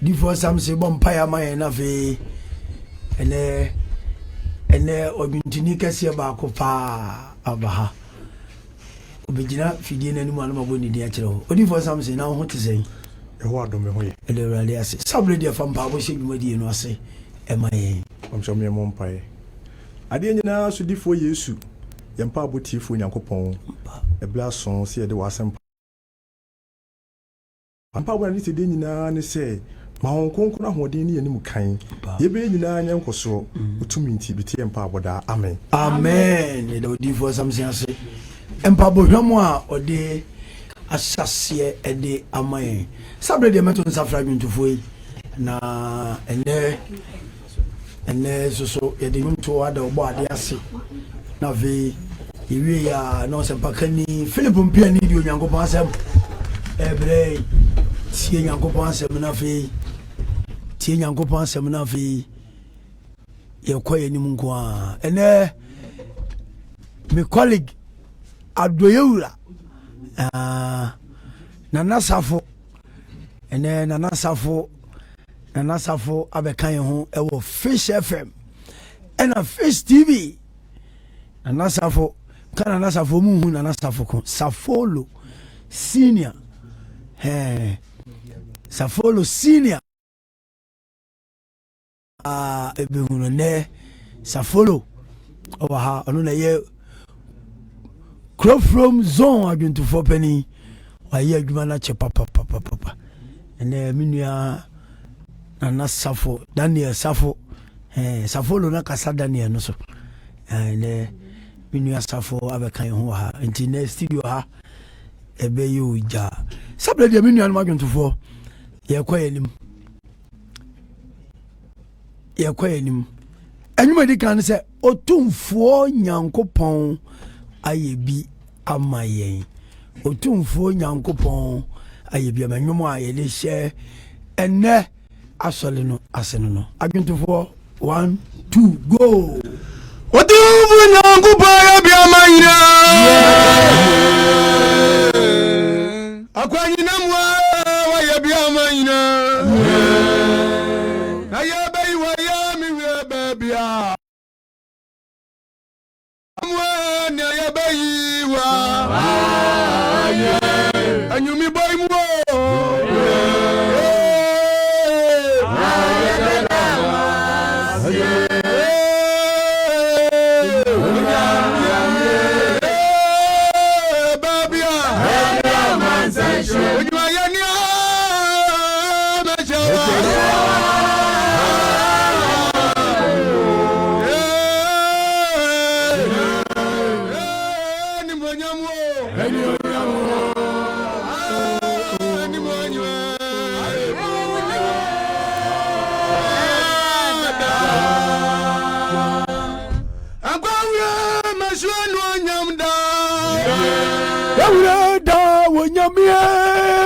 Before some say Bompire my na fe ene obintini kese ba ko pa abaha obigina fidie nanu ma no boni dia kire ho odi for some say na ho te say e ho adom me ho ye ele rally ase sabre dia fam pa bo she dwumadi no ase e ma ye omso me mo mpae ade nyina so difo Yesu yempa abotifo Nyankopɔn e bla son se de wasem ampa bo ni se de nyina ne se ma hon konkon ahoden ni yanim kan ye be nyina nyankoso utumi nti biti yempa aboda amen amen e do difo samse ase empa bo hwamo a ode asase e de amen sabre de meto nsafra dwuntufo yi na ene so ye de nto ada obo ade ase na ve iwe ya no se pakani Philip mpia ni di Onyankopɔn asem ebre tie Nyankopɔn asem na fe tie Nyankopɔn asem na fe ye koye ni munko a ene me colleague adoyewura nana safo ene nana safo abekan ho ewo Fish FM ena Fish TV nana safo kana nana safo mu hu nana safo ko Safolo senior Safolo senior ebe hu ne Safolo owa ono na ye crop from zone adwuntufo pani wa ye adwuma na che papa ene minua nana safo Daniel safo Safolo na kasa Daniel no so ene minua safo abekan ho ha nti na studio ha ebe yuja sabre de minua no adwuntufo ye kwayenim enyuma di kan se otumfuo Nyankopɔn ayebi amayen otumfuo Nyankopɔn ayebi amanwom a ye de hye ene asole no aseno no adwuntufo 1 2 go otumfuo Nyankopɔn ayebi amayen akwanyina mwa ayebi amayen ayebi wa ya mi we babia mwa ayebi wa anyumi boy mo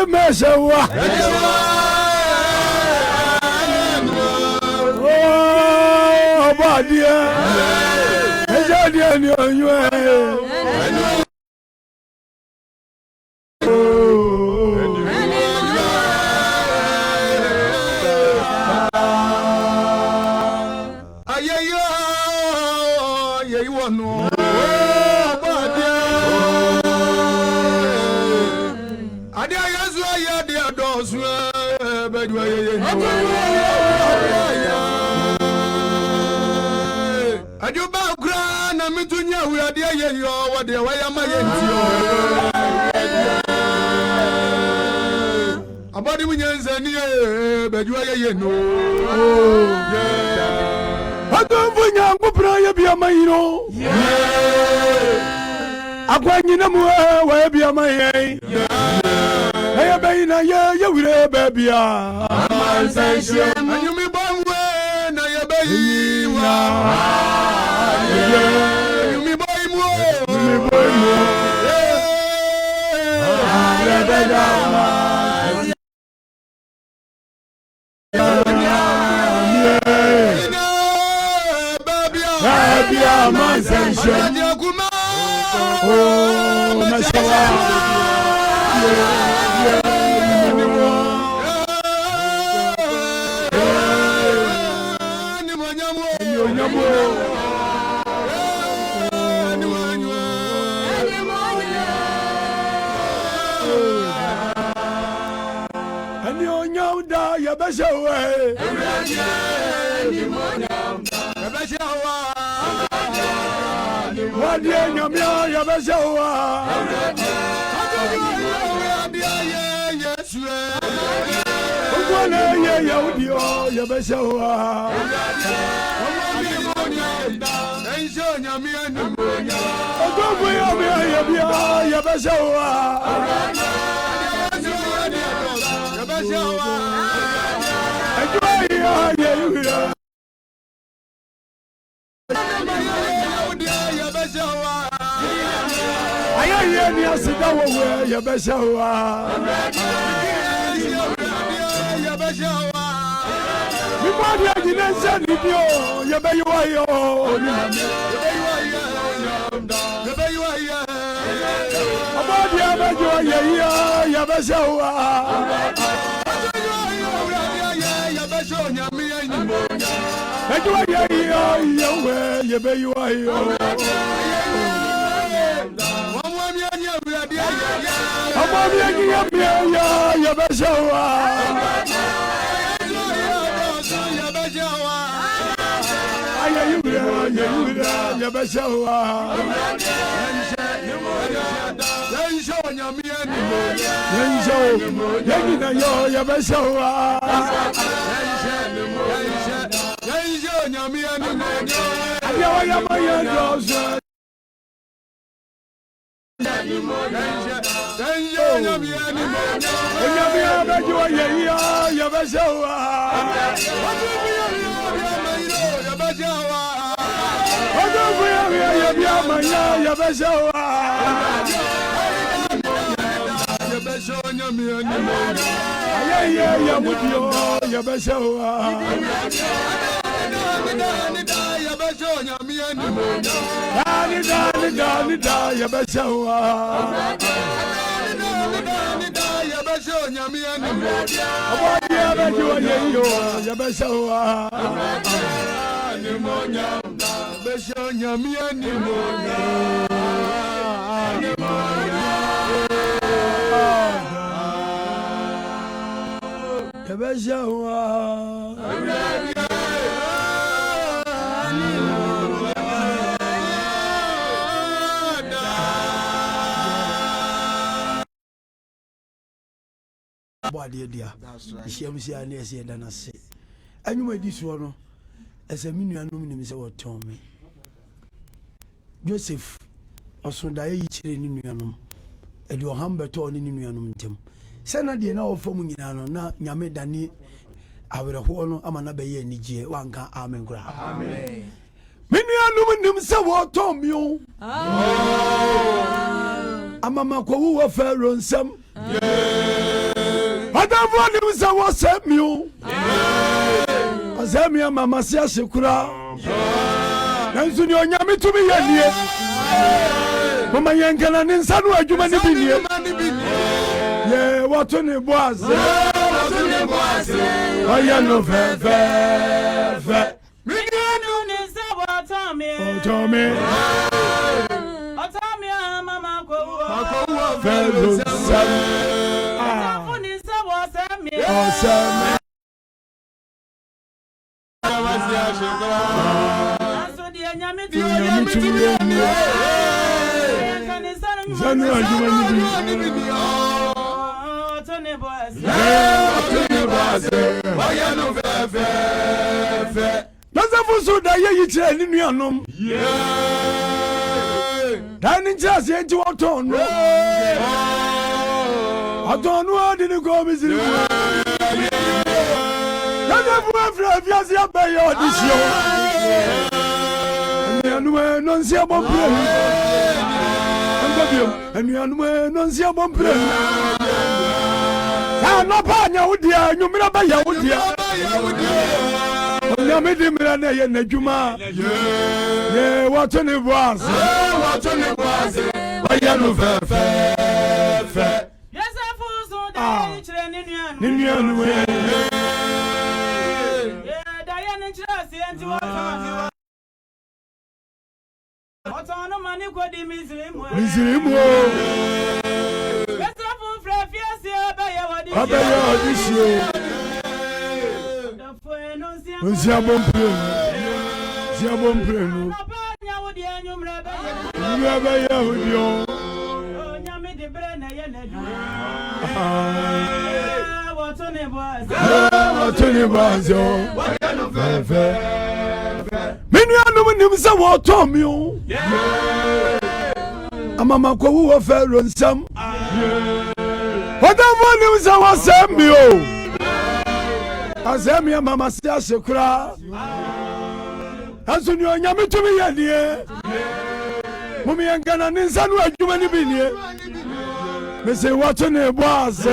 Mesewa oh badia ejadia ni onwe ayeyo yeyo no ajuba kura na mitunya urade yeyo wode wayama yentio abadi munyanzani bajua yeye no adomvu nyangu praye bia mayino akwanyina mu wa bia mayen Hey, baina ye wire babia. Amansashem. Anyumi bamwe na ye bayiwa. Anyumi boymo. Anyumi boymo. Ya bedama. Babia amansashem. Oh, mashallah. Any on your da, your best away. What do you know? Your best away. Your best Joseph osunda ye yichire ni nuanom edi ohambeto oni ni nuanom ntem sena de na ofo mu nyina no na nyame dani awerho no amana be ye anigye wanka amen kura amen me nuanom nim se wo tomio amama ko wo fero nsam adavo nim se wo semio azamia mama se asekura nanzu ni onyame tumi yanie mama yankana ni nsanu adwuma ni binie ye wato ne boaze oya no fe minianu ni se watame mama ko fe sam atafu ni se wasame osame Nazafuso da ye yichire ni nuanom dani chase enti woton atonu adi ni go misiri nazafu afra fiase abaye odisio nuanom nonsia bompre nuanom nonsia bompre no panya udia nyumira ba ya udia nyame di mira na ye nadwuma ye wato ne boase oya no fe yesafu so da chire ni nuanom ye da ye ni chire se enti wa mani Kodie misirimu. Wesafu frefiasi abaya audition. Nsia bomprenu. Panya wodi anyumre Abaya audio. Nyame de brena ye na du. Watone boaz. Wayano fefe. Menu anum nim se wo to mi o. Amama ko wo fe ronsam. Odamo nim se wo sam mi o. Azemi mama se asekura. Asuni onyame tumi ye nie. Mumi yangana ninsa no adwuma ni bi nie. Me se watone boaz.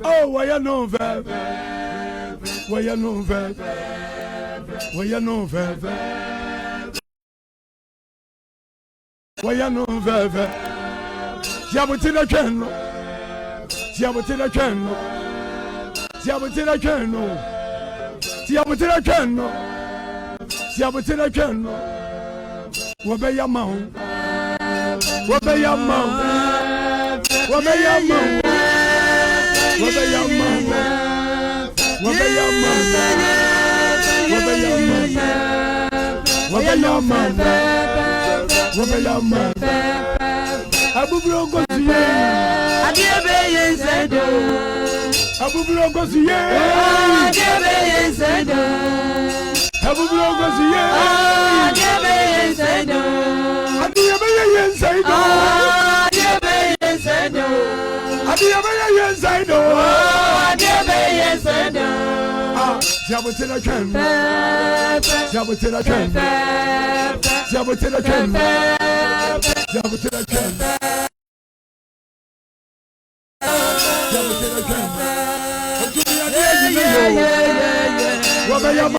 Oh, wayano fefe. Siabutila cheno. Wabeyama. Abubro goziye. Adiebe yensedo. Abubro goziye. Adiebe yensedo. Abubro goziye. Adiebe yensedo. Adiebe yensedo. Adiebe yensedo. Adiebe yensedo. Adiebe yensedo. Siabutila cheno. Siabutila cheno. Siabutila cheno. Siabutila cheno. Wabeyama.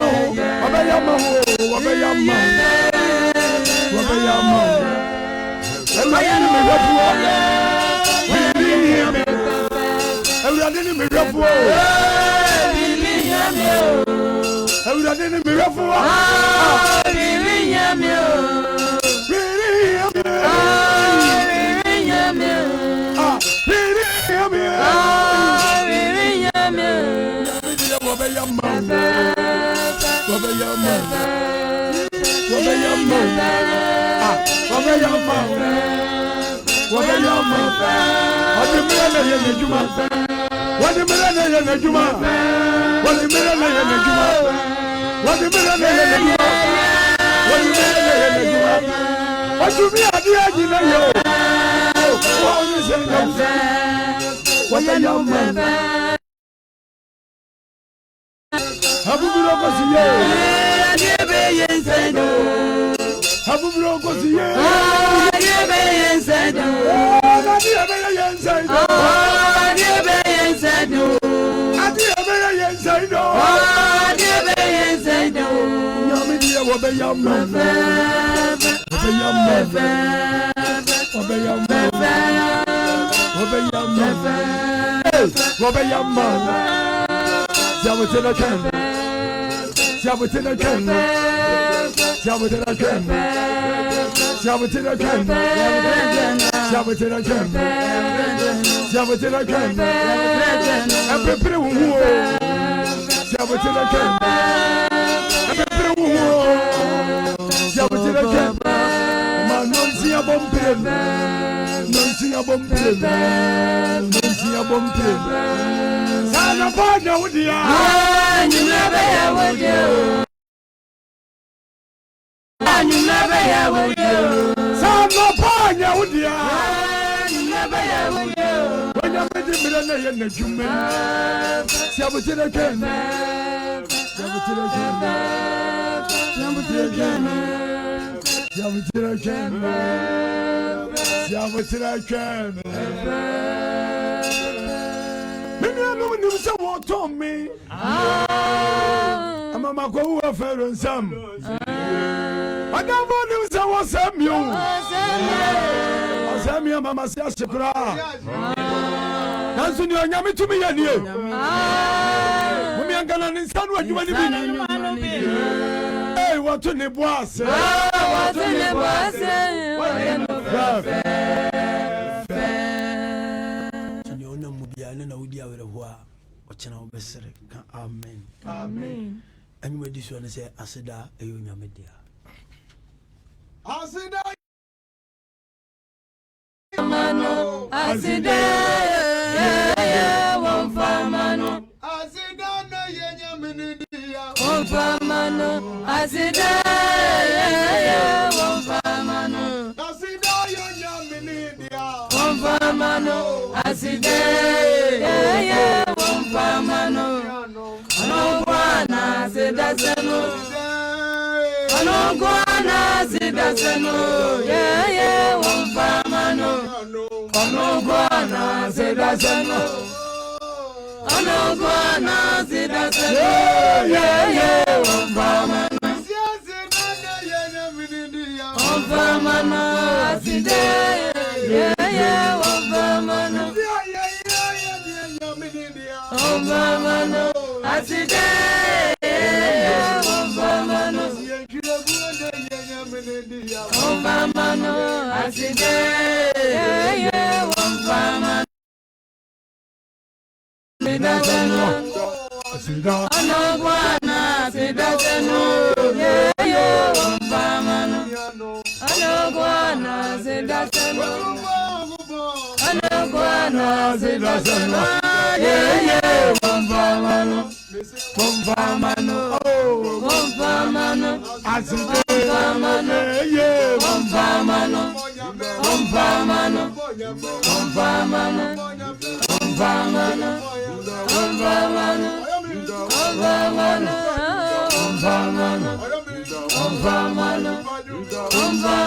what to the boss? What to the boss? You know, Mubiana, no, dear, what you know, amen. Amen. And you this one say, Asida, a union media. Asida. Mano, Asida, one famano. Asida, no, yenya minidia. One famano, Asida, one famano. Asida, yenya minidia. One famano, Asida, one famano. No guana, Asida, seno. No guana, Asida, seno. One famano. No guana, Asida, seno. No guana, Asida, seno. One famano. One famano, Asida, one famano. One famano, Asida, one famano. One famano, Asida, one famano. Asida, Anogwana, Asida, one famano. Anogwana, Asida, Anogwana, Asida, one famano. one famano, One famano. Asida, One famano. One famano. One famano. One famano. One famano. One famano. One famano. One famano. One famano. One famano. One famano. One famano.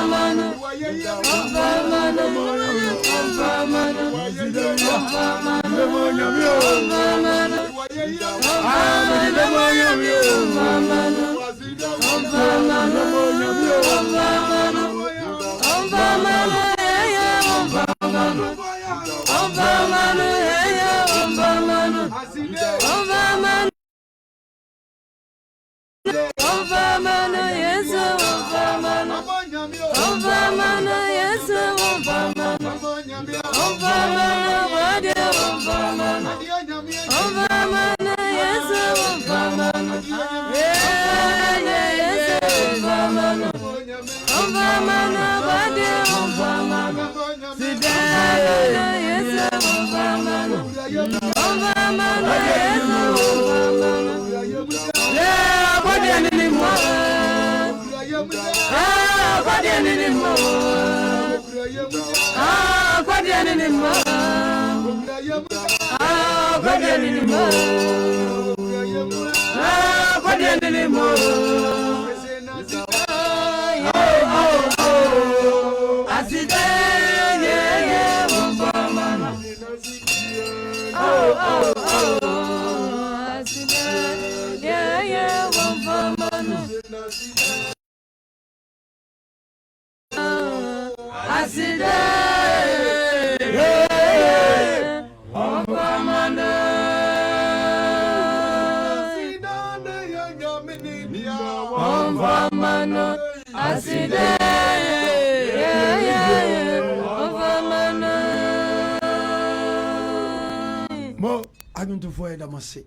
Mo, I don't avoid a massy.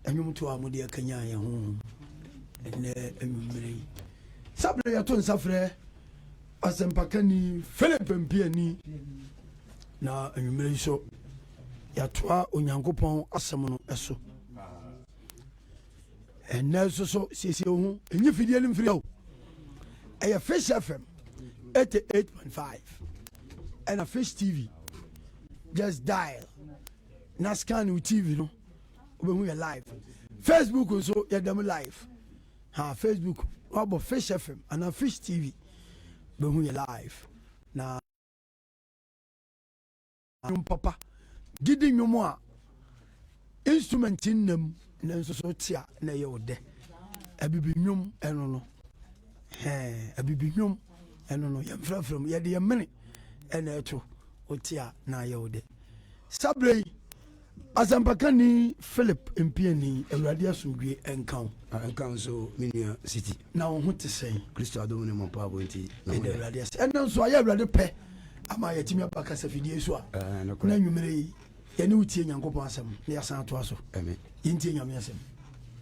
And you to Amudia Kenya home. And Sabre ya ton safre asempakani Philip Mpiani na anwumere so ya toa onyankopɔn asɛm no ɛso ɛnɛ so siesie ho enyi fidie no mfiri o ɛyɛ Fish FM 88.5 and a Fish TV just dial na scan with TV no obehu yɛ live Facebook nso yɛ dem live ha Facebook wabo Fish FM and a Fish TV behu yɛ live na papa gidi nwomo a instrument nnam na nso so tia na yɛ ode abibi nwom ɛno no abibi nwom ɛno no yɛ mfrafram yɛ de yɛ mene ɛna ɛto otia na yɛ ode sabrei Asampakani Philip Mpiani Awurade asomdwe enkan enkan so minia city na wo ho te sɛn Kristo adom ne mo pa bonti na ɛna Awurade asɛ ɛna nso ayɛ Awurade pɛ ama yɛtimi apaka safidie so a na nwumere yi yɛne wotie Nyankopɔn asɛm na yɛsan atoa so amen yɛntie Nyame asɛm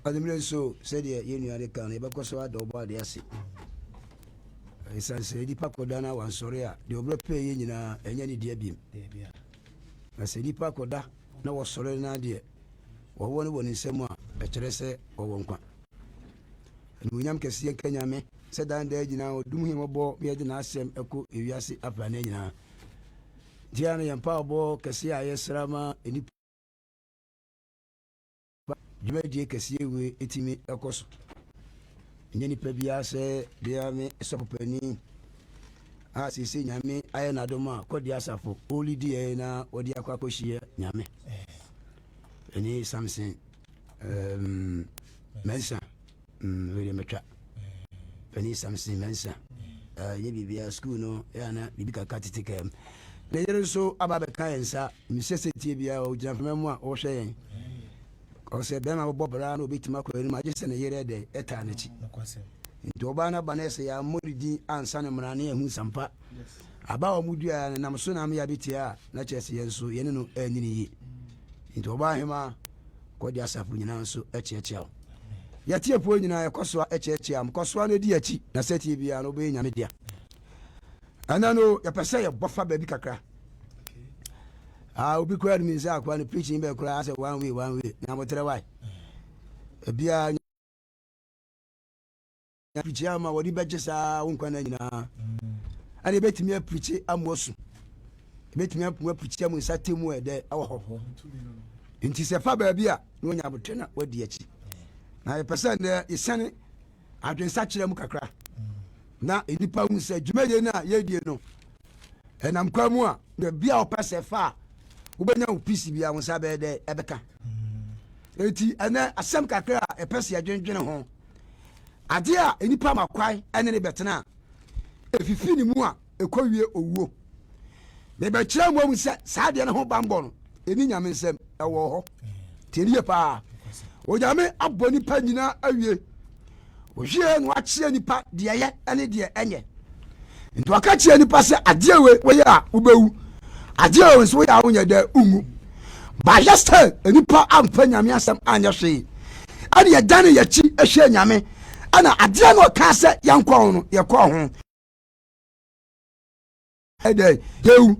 ademire so sɛdeɛ yɛnuade ka no yɛbɛkɔ so ada ɔbɔ ade ase ɛsiane sɛ nipa kɔda no wansɔre a deɛ ɔbrɛ pɛ yɛ nyinaa ɛnyɛ ne deɛ biem na sɛ nipa kɔda na wɔsɔre na deɛ wɔwɔ ne wɔ ne nsɛm a ɛkyerɛ sɛ wɔwɔ nkwa animuonyam kɛseɛ nka Nyame sɛ dan daa nyinaa ɔdum hi wɔbɔ yɛde n'asɛm ɛkɔ ewiase apra ne nyinaa ntia no yɛmpa ɔbɔ kɛseɛ a yɛsra ma nipa dwumadie kɛseɛ wei ɛtumi ɛkɔ so ɛnyɛ nipa biara sɛ deɛ me sɔpopani a sisi Nyame ayɛ n'adom a Kodie asafo ɔlidi yɛ na wɔde akɔ akɔhyia Nyame ɛne Samson Mensa wɛde metwa ɛne Samson Mensa yɛ bibia school no ɛna bibi kaka tete kam na yɛre nso aba bɛka yɛn nsa mesɛ sɛ tie biara ɔgyina fama mu a ɔhwɛ yɛn ɔsɛ bɛma bɔbɔ bra na obɛtumi akɔ anim agye sɛ ne yere ɛdɛ ɛtaa n'akyi nti ɔbaa no ba no ɛsɛ yɛammɔredi ansa no mmara ne yɛhu sampa aba wɔ mu dua nam so na meyɛ bɛtie a na kyerɛ sɛ yɛn so yɛne no ɛni ne yie nti ɔbaa hema Kodie asafo nyinaa nso ɛkyeɛkyea wo yɛte apuo nyinaa yɛkɔ soa ɛkyeɛkyea m kɔ soa no di akyi na sɛ tie biara no wobɛyɛ Nyame dea ɛna no yɛpɛ sɛ yɛbɔfa baabi kakra obi kura mi sɛ akwa no preaching bɛ kura asɛ one way na motere wai ebia ya preach ama wɔde bɛgye saa wo nkwa na nyinaa ani betimi a preach amosu betimi a preach amu nsatemu ɛdɛ awɔ hɔ nti sɛ fa baabi a no nya botre na wadi akyi na yɛ pɛsɛ ne yɛsane adwensa kyerɛ mu kakra na enipa hu sɛ dwumadie na yɛdie no ɛnam kwa mu a bia ɔpɛ sɛ fa wobɛnya wo pisi bia wo sa bɛɛ dɛ ɛbɛka eti ɛnɛ asɛm kakra a ɛpɛ sɛ yɛdwendwene ho ade a enipa makwae ɛne ne bɛtena efifi ne mu a ɛkɔwie owuo na bɛkyerɛ mu sɛ saa deɛ ne ho bambɔ no ɛni Nyame nsɛm ɛwɔ hɔ tiɛniye paa Onyame abɔ nipa nyinaa awie ohwie no akyerɛ nipa deɛ yɛ ɛne deɛ ɛnyɛ nti waka kyerɛ nipa sɛ adeɛ we wɔyɛ a wobɛwu adeɛ we nso wɔyɛ a wonyɛ dɛ ungu ba yɛsɛ nipa amfa Nyame asɛm anyɛ hwee ɛne yɛdane yɛkyi ɛhwɛ Nyame ana adeɛ no ɔka sɛ yɛnkɔ no yɛkɔ ho ɛdɛ yɛwu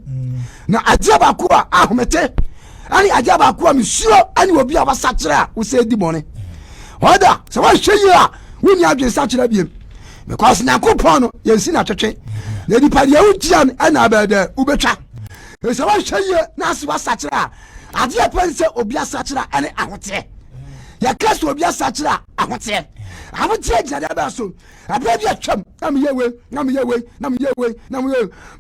na adeɛ baako a ahomete ɛne adeɛ baako a mesuro ɛne obi a wasakyerɛ a wosɛ di bɔne ɔda sɛ woahwɛ yi a wonni adwene sakyerɛ biem because Nyankopɔn no yɛnsi na twetwe na nipa deɛ wogyia no ɛna abɛdɛ wobɛtwa sɛ woahwɛ yi na ase wasakyerɛ a adeɛ pɛ sɛ obi asakyerɛ ɛne ahoteɛ yɛka sɛ obi asakyerɛ a ahoteɛ ahoteɛ gyina deɛ bɛɛ so abɛɛ bi atwam na meyɛ wei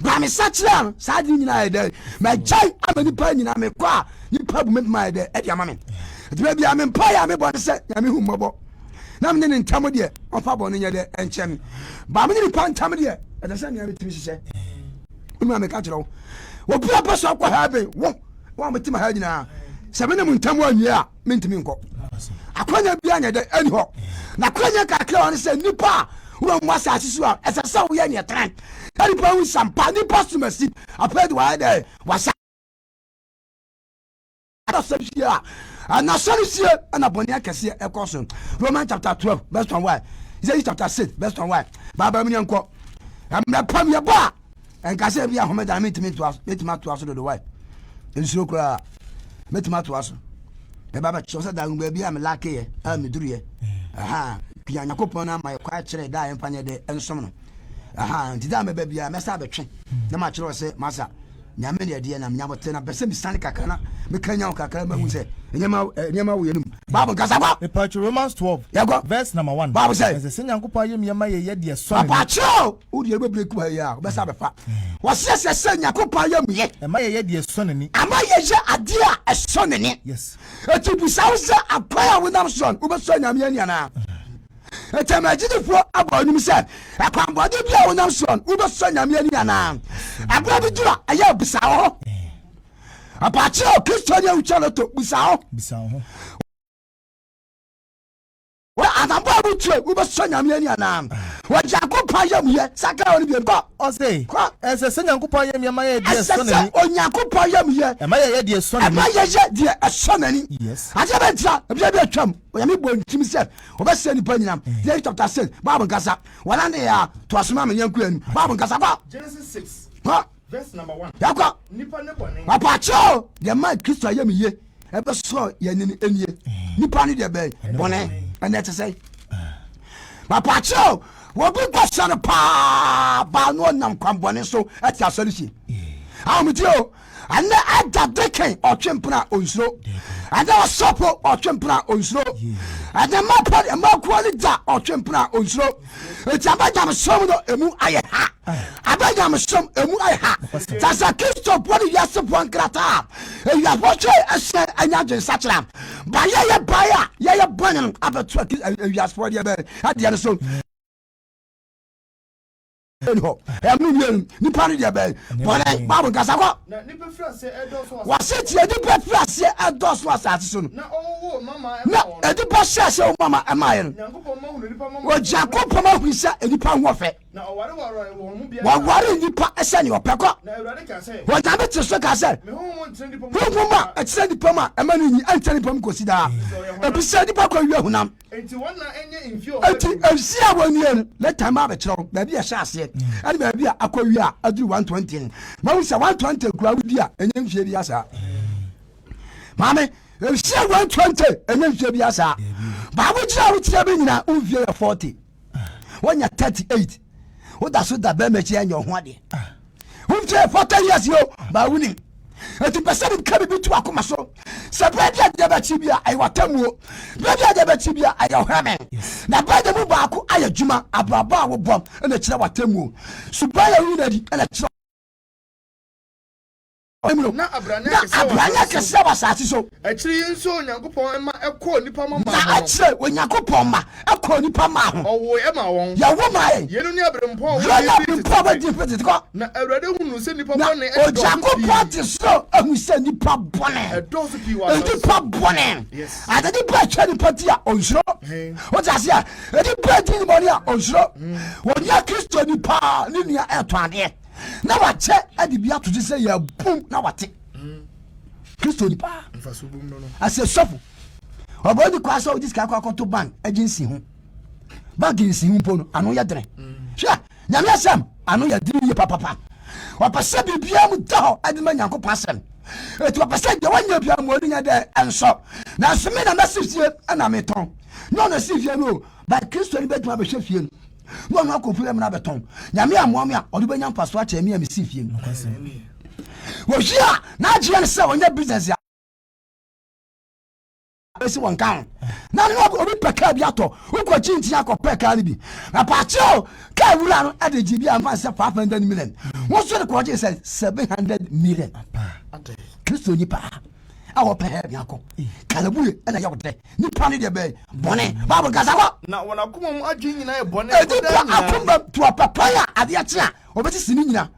ba mesakyerɛ no saa de nyinaa yɛ dɛ magyae ama nipa nyinaa mekɔ a nipa bu mepema yɛ dɛ ɛde ama me nti baabi a mempa yɛ a mebɔ ne sɛ Nyame hu mmɔbɔ na mene ne ntam deɛ ɔfa bɔ no nyɛ dɛ ɛnkyɛ me ba mene nipa ntam deɛ ɛdɛ sɛ nea metumi hyehyɛ wonuma meka kyerɛ wo wɔbia pɛ so akɔ ha bɛn wo a metema ha nyinaa sɛ mene mu ntam anwie a mentumi nkɔ akwanya bia nyɛ dɛ ɛni hɔ na akwanya kakra wɔ ne sɛ nipa a wura mu asase so a ɛsɛ sɛ woyɛ neɛ tran na nipa hu sampa nipa somasi apɛ de wɔayɛ dɛ wasa asɛm sie a anasɔre sie ɛna bɔne akɛseɛ ɛkɔ so Romans chapter 12 verse 1 Isaiah chapter 6 verse 1 baaba mu yɛnkɔ mmerɛ pam yɛbɔ a ɛnkasɛ bi ahomeda metumi atoa so dodo wae nsuro koraa metumi atoa so ɛba bɛkyerɛ sɛ dawo baabi a melakeyɛ a meduruyɛ pia Nyankopɔn no ama yɛkɔ akyerɛ da a yɛmpa nyɛ dɛ ɛnsom no nti da mɛba bia mɛsa bɛtwe na makyerɛ sɛ masa Nyame ne ɛdeɛ na menyamote na bɛsɛ mesane kakra na meka nya wo kakra mahu sɛ nneɛma wo yɛnum Bible nkasa bɔ Epacho Romans 12 verse number 1 Bible sɛ ɛsɛ Nyankopɔn ayɛ miyama yɛ deɛ sɔ apakyerɛ wode yɛbɛbrɛ ku ha yi a wobɛsa bɛfa wɔsɛ sɛ Nyankopɔn ayɛ muyɛ ɛma yɛ deɛ sɔ n'ani ama yɛyɛ adeɛ a ɛsɔ n'ani yes ɛti busa wo sɛ akwan a wonam soɔ no wobɛsɔ Nyame ani anaa ɛtɛm agyidifoɔ abɔ anim sɛ akwanbɔde bi a wonam soɔ no wobɛsɔ Nyame ani anaa abra bi dura ɛyɛ bisa hɔ apache o Kristo ne uchalo to bisa ho wa adamba butwe wo so nyame ani anam wa Yakobon yam ye saka oni bi ko o say ese se Yakobon yam ye ma ye die so nani o Yakobon yam ye e ma ye die so nani e ma ye die so nani yes aje be tia e bi atwam o yam bo ntim se o be se ni pa nyinam Genesis chapter 6 Bible kasa wala ne ya to asoma me yanku anu Bible kasa ba Genesis 6 ha verse number 1 yakwa nipa ne bone apacho de ma Kristo yam ye e be so ye ni enie nipa ne de be bone and that say apacho wo bi question pa ba no nam kwambone so ati asolution how me dio and ada deken o twempna onsuro ada osopo o twempna onsuro ada mapa e makwali da o twempna onsuro eti abajam som no emu aye ha abajam som emu aye ha tasa Kristo body yase bonkrata e ya boche ese anya dwen sachram ba ye bonen abetu yas body be ade so ni pari dia be bone babu kasa ko na nipa frase edoso waseti nipa frase edoso asase so na owo mama na edipa shase o mama emaye no Yakobon ma hu nipa mama o Yakobon ma hu sa edipa hofe na oware wo mu bia waware nipa ese ne opeko na Ewurade ka se wo tabe tso ka se me hu mo ntre nipa huma etse nipa ma ema no nyi ante nipa m kosida ebisa nipa kwa wi ahunam enti wona enye infio enti efia woni en let time ba kiro ba bia shase ani ba bia akwawi a adu 120 ma hu se 120 kura wudi a enye mfie bia sa mame efia 120 enye mfie bia sa ba wo jira wo tia be nyina mfie 40 wonya 38 woda so da be mechi anya ho ade mfie 40 years yo ba wuni eti person ka bi tu akoma so se bia de ba chi bia ai watamuo bia de ba chi bia ai ohramen na ba de mu ba ko ayadwuma abraba wo bom na kire watamuo suba ya wi na di na kire na abranya kese wasati so akiri nso Yakobon ma ekọ nipa mama na akire Yakobon ma ekọ nipa ma ho owo e ma won ya wo ma e yenu ni abrempo wo ba di petit ko na Ewurade hunu se nipa bone o Yakobon ti so ahu se nipa bone edoso pi wa nipa bone yes ada di ba chani patia onsuro o ta se edi ba di mo ni a onsuro wo ya Kristo nipa ni nia eto ade na wache adi bia to say ya boom na wate Kristo ni pa mfaso boom no ase sofu obodi kwa so dis ka kwa to ban agency ho baginsi ho pono anu ya dren hwa nyame asem anu ya dren ye papa wapase bibia mu da adi ma Yakobon asem etu wapase de wanya bia mu oninya de enso na asemi na mesifie na meton no na sifie no ba Kristo ni betuma be hwefie no no akofure me na beton nyame amoam a odu benya mpaso a che me sifie no wo hia na agye ne se wonya business ya esi won kan na no obi peka bi ato ukwa chinti akopeka ni bi na pacho ka wura no adeji bi amfa se 500 million won so de ko je se 700 million Kristo ni pa awo pe bi akọ kalabu na ya wote ni pa ni de be bone Bible kasa ko na wona kuma mu adwen nyina e bone edi pa akumba to papa ya ade a chia obeti sini nyina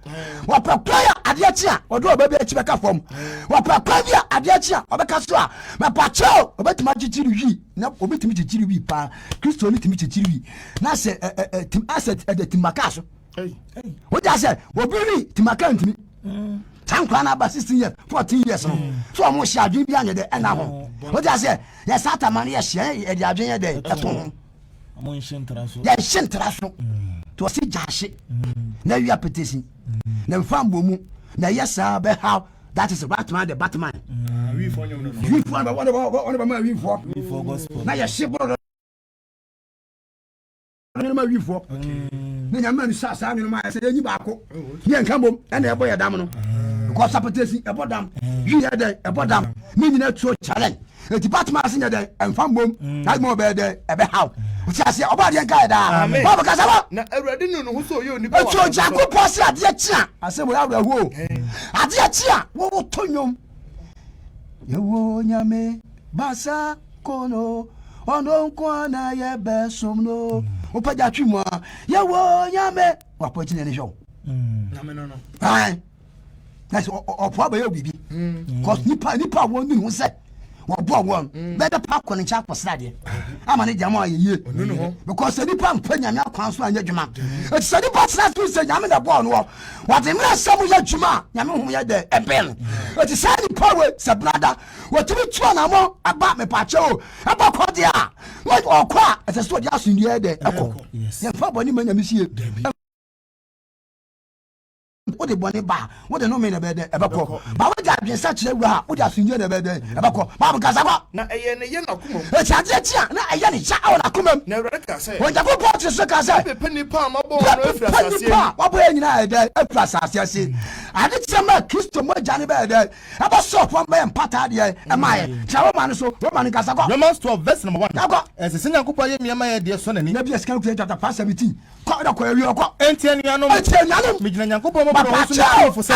wa papa ya ade a chia odo obabi a chibeka fom wa papa ya ade a chia obeka so a ma pacho obeti ma chichiri wi na obeti mi chichiri wi pa Kristo ni timi chichiri wi na se tim asset de timaka so wo ja se obiri timaka ntimi tankwa na ba 16 years 14 years no so mo hia adwen bi anye de na ho wo ja se ya sata man ya hia e de adwen ye de eto mo nshentra so ya shentra so to si jashe na wi apetesi na mfa mbomu na yesa be how that is Batman the Batman we for you no we for one of my we for gospel na ya shebro na ma wi for na nyama ni sa sa ma ya se nyi ba ko ye nka bom na e boy dam no because apetesi e bodam wi e de e bodam ni nyina tuo challenge the department asinya de enfam bom na mo be de e be how o ti ase oba de nka da baba kasa ba na Ewurade nu ho so ye oni pa wa tuo Yakobon se ade chia ase mo ya hu ade chia wo tonyom yewo nyame basa kono ono kwa na ye be somno o pa ja twi mo yewo nyame wa po chi ne show na me no ai na so o po ba ye bibi cause nipa won nu say wɔbɔ wɔn bɛda pa kɔ ne nkyɛn akɔsra deɛ ama ne gyama ayɛ yie because nipa mpa nyame akwan so anyɛ dwuma eti sɛ nipa tena so sɛ nyame na bɔɔ no wɔ wɔde mmerɛ sɛm yɛ dwuma nyame ho yɛ dɛ ɛbɛn eti sɛ nipa we sɛ brada wɔtumi tua na mo aba mepakyɛ o aba kɔ deɛ a ɔkɔ a ɛsɛ sɛ ɔde asomdua dɛ ɛkɔ yɛmfa bɔne ma nyame sie wode bɔne ba wode no me na bɛdɛ ɛbɛkɔ ba wode adwensa kyerɛ wura a wode asomdua na bɛdɛ ɛbɛkɔ ba kasa kɔ na ɛyɛ ne yɛ nakomam ɛti adeɛ tia na ɛyɛ ne kya awɔ nakomam na Awurade ka sɛ Onyankopɔn te so ka sɛ bɛpɛ nipa a mabɔ no afiri asase wabɔ yɛ nyinaa ɛdɛ afiri asase ase ade kyerɛ ma Kristo mo agya ne bɛyɛ dɛ ɛbɛsɔ ɔpɔn bɛyɛ mpata adeɛ ɛmayɛ kyerɛ Roma no so Roma no kasa kɔ Romans 12 verse number 1 akɔ ɛsɛ sɛ Nyankopɔn yɛ mmiɛma yɛ deɛ sɔ n'ani na bia sika kura chapter 17 kɔ da kɔ awie kɔ ɛnti anuanom megyina Nyankopɔn mɔborɔ ho so mɛtɔfo sɛ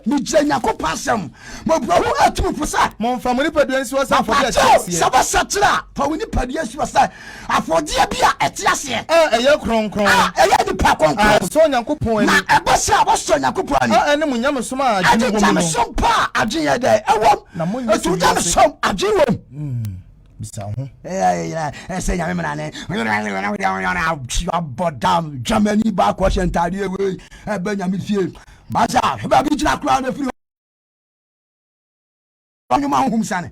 megyina Nyankopɔn asɛm mɔborɔ ho atumi fo sɛ momfa mo nipadua nsi wɔ sɛ afɔdeɛ sɛ wɔsɛkyerɛ a fa wo nipadua si wɔ sɛ afɔdeɛ bi a ɛte aseɛ ɛyɛ kronkron ɛyɛ nipa kɔnkɔn sɛ Onyankopɔn na ani ɛbɔ sɛ a wɔsɔ Nyankopɔn ani ɛne mo nyamesom a adwene wɔ mu no nyamesom pa a adwene yɛ dɛ ɛwɔm Na monyɛ ɛtu nyamesom adwene wɔm bisa ho ɛsɛ nyame menane abɔ dam Germany baakɔ hyɛ ntadeɛ wei ɛbɛ nyame fie basa hwɛbɛ bi gyina koraa no firi ɔnwoma honhom sane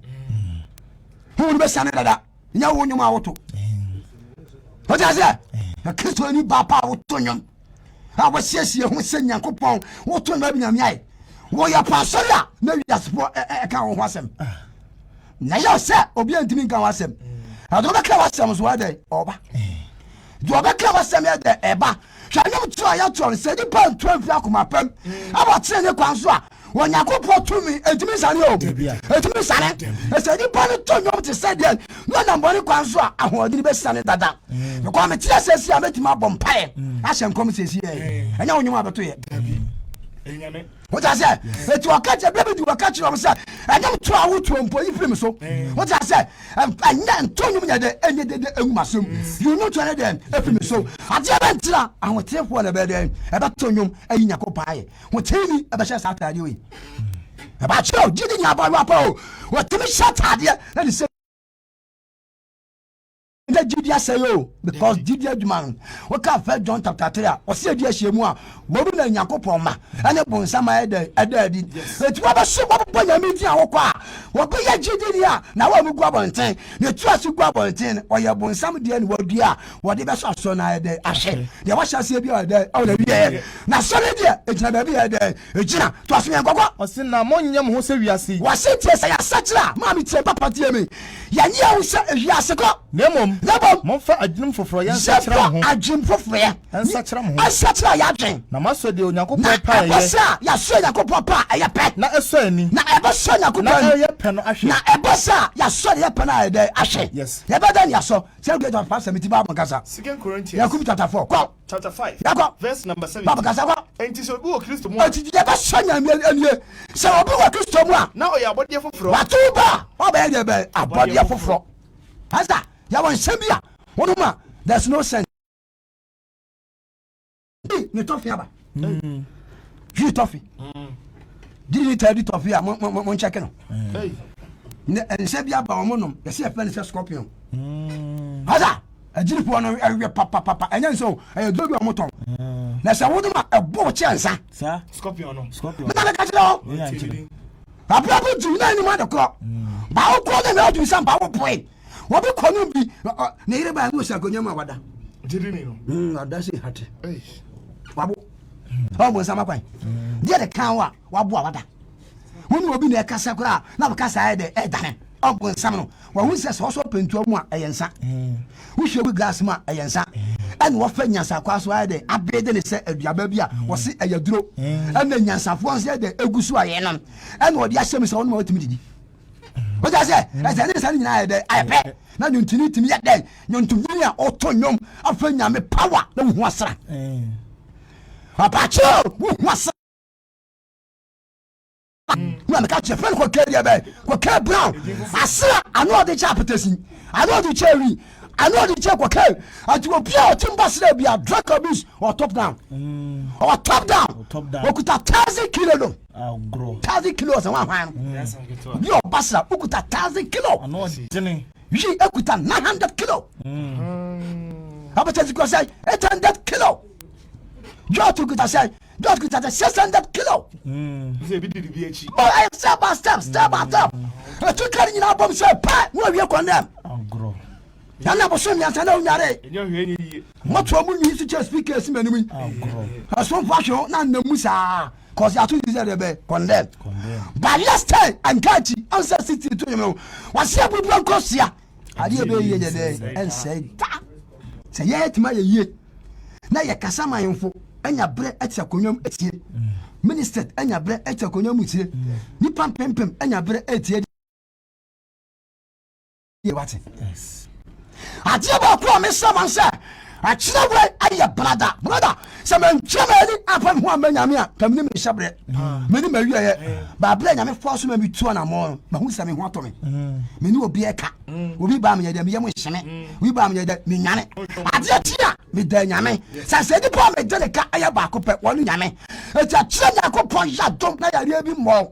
ho no bɛsane dada nyɛ wo nwom a woto ɔgya sɛ Kristo ani ba pa a woto nwom a wɔsiesie ho sɛ Nyankopɔn woto nwoma bi nyame ayɛ wɔyɛ pasɔre a na wiasepɔ ɛka wo ho asɛm na yɛ sɛ obi antimi nka wasɛm ado bɛka wasɛm so wadɛ ɔba do bɛka wasɛm yɛ dɛ ɛba hwɛ nyom to a yɛto no sɛ nipa ntoa mfiri akoma pam aba tere ne kwan so a Onyankopɔn tumi ɛtumi sane o ɛtumi sane ɛsɛ nipa no to nwom te sɛ deɛ na ɔnambɔne kwan so a ahoɔdene bɛsane dada because meteɛ sɛ si a mɛtumi abɔ mpaeɛ ahyɛ nkɔm sɛsi ɛnyɛ wo nwom a bɛtoyɛ wọ́n sẹ́ ètò ọ̀kẹ́jẹ bẹ́ẹ̀ bí di ọ̀kẹ́jẹ ọ̀hún sẹ́ ẹ̀yẹ́ tó àwọn tó mpọ̀ yìí firi mi so wọ́n sẹ́ ẹ̀yẹ́ ntọ́nyum yẹ dẹ ẹ̀yẹ́ dẹ́dẹ́ ẹ̀hún ma so yìí ní tó yẹ dẹ ẹ̀firi mi so àti ẹ̀bẹ̀ ntira àwọn tí ẹ̀fọ́ ẹ̀ bẹ́ẹ̀ dẹ ẹ̀bẹ̀ tọ́nyum ẹ̀yìn nyàkó paa yẹ wọ́n tẹ́ mi ẹ̀bẹ̀ hyẹ sá ataadeɛ wei ẹ̀bẹ̀ akyerɛ o jíde nyà abọ́ apá o wọ́n tẹ́ mi hyẹ ataadeɛ ẹ̀ni sẹ́ ndé jíde asẹ yìí o because jíde adwuma no wọ́n ká fẹ́ John chapter 3 a ọ̀sẹ̀ ẹ̀dí ẹ̀hyẹ̀ mu a wọ́n bí na Nyankopɔn ma ɛne bonsam ɛdɛ ɛdi eti wọ́n bɛ so wọ́n bɔ nyame di awokɔ a wọ́n bɛ yɛ jíde ni a na wọ́n mu gu abɔnten na etu ase gu abɔnten ɔyɛ bonsam deɛ ni wọ́n di a wɔde bɛ so asɔ na ɛdɛ ahyɛ deɛ wɔhyɛ aseɛ bi a ɛdɛ ɔwɔ na bi yɛ na sɔre deɛ egyina baabi yɛ ɛdɛ egyina to aso yɛn kɔkɔ. ɔsi na mo nyɛ mo ho sɛ wiase. wɔsi tie sɛ yasakyerɛ a maame tie papa tie mi yɛnyɛ ho sɛ wiase kɔ. nemom momfa adwene foforɔ yɛn nsakyerɛ mo ho adwene foforɔ yɛ nsakyerɛ mo ho nsakyerɛ a yɛadwen na masɔ deɛ Onyankopɔn pa ɛyɛ ɛbɔ sɛ a yɛasɔ Nyankopɔn pa ɛyɛ pɛ na ɛsɔ ani na ɛbɛsɔ Nyankopɔn na ɛyɛ pɛ no ahwɛ na ɛbɔ sɛ a yɛasɔ deɛ pɛ no a yɛdɛ ahwɛ Yes. yɛbɛda ne yɛasɔ sɛ wogɛ chapter 5 17 Bible nkasa 2 Corinthians Yakob chapter 4 kɔ chapter 5 yakɔ verse number 7 Bible kasa kɔ enti sɛ obi wɔ Kristo mu a enti yɛbɛsɔ nyame anie sɛ obi wɔ Kristo mu a na ɔyɛ abɔdeɛ foforɔ wato ba ɔbɛyɛ deɛ bɛ abɔdeɛ foforɔ asa yɛwɔ nsɛm bi a wonom a there's no sense ne tɔfe aba yi tɔfe didi ni tɛ di tɔfe a mo nkyɛke no nsɛ bi aba wɔn nom yɛsi yɛ fɛ ne sɛ scorpion asa agyiri poɔ no ɛwɛ papapapa ɛnyɛ nsɛm ɛyɛ duro bi a wɔn tɔn na sɛ wɔn nom a ɛbɔ kyɛ nsa scorpion no mena bɛ kakyere hɔ abrabɔ ju na anim adekorɔ baawo kɔ ne na ɔdu nsa baawo poe wɔbi kɔ no bi ne yere baa ne osi akonya mu a wada gyiri no wada se hate wabo ɔbɔ nsama kwan deɛ de kan wa wabo a wada wɔn ni obi na ɛkasa koraa na bɛkasa ayɛ dɛ ɛdane ɔbɔ nsam no wɔn sɛ sɛ ɔsɔ pentua mu a ɛyɛ nsa wohwɛ bi glass mu a ɛyɛ nsa ɛna wɔfɛ nyansakwa so ayɛ dɛ abɛɛde ne sɛ aduaba bi a wɔsi ɛyɛ duro ɛna nyansafoɔ nso yɛ dɛ egu so ayɛ no ɛna ɔde ahyɛ mu sɛ ɔno ma ɔtumi didi wọ́n sẹ́ ẹsẹ̀ ní sẹ́ni nyinaa yẹ dẹ́ ayẹ pẹ́ na nyontini timi yẹ dẹ́ nyontini a ọ̀tọ̀ nyom afẹ́ nyame power na wuhu asra apakyẹ́ wuhu asra wọ́n mi ka kyerɛ fɛn kɔ kɛɛ deɛ bɛɛ kɔ kɛɛ brown asra ano ɔde kyɛ apɛtɛsi ano ɔde kyɛ wi I know the check okay. I do a pure timber be a drug abuse or top down. Or top down. Or could a 1,000 kilo. I'll grow 1,000 kilos and 1 hand. Your bassa, who could a 1,000 kilo. I know Jenny. You could a 900 kilo. How about you say 800 kilo? You took it, say, just could a 600 kilo. But I step by step. I took it in our bomb, say, Pat, where you condemn. I'll grow. Yana was saying, I know Yare. What woman used to just speak as many. As one fashion, none the Musa, cause you are too easy condemn. But last time, I'm catching answer 60 to you. What's here with one cost here? I did be here and say, say, yet my year. Now you can some my info, and your bread at your conium at ye. Minister, and your bread at your conium with ye. Nippon pim, and your bread at ye. Yes. I tell you, promise someone say, I tell you, I brother. Some Germany upon 1 million, come to me, Shabre. Many Maria, but blame me force me 2 and more, but who's having what to me? Me will be a cat. We buy me the young Shane, we buy me the Mignane. I tell you, me the Yame. Since the poor me did a cat, I have back up at 1 Yame. It's a China point, don't let a little more.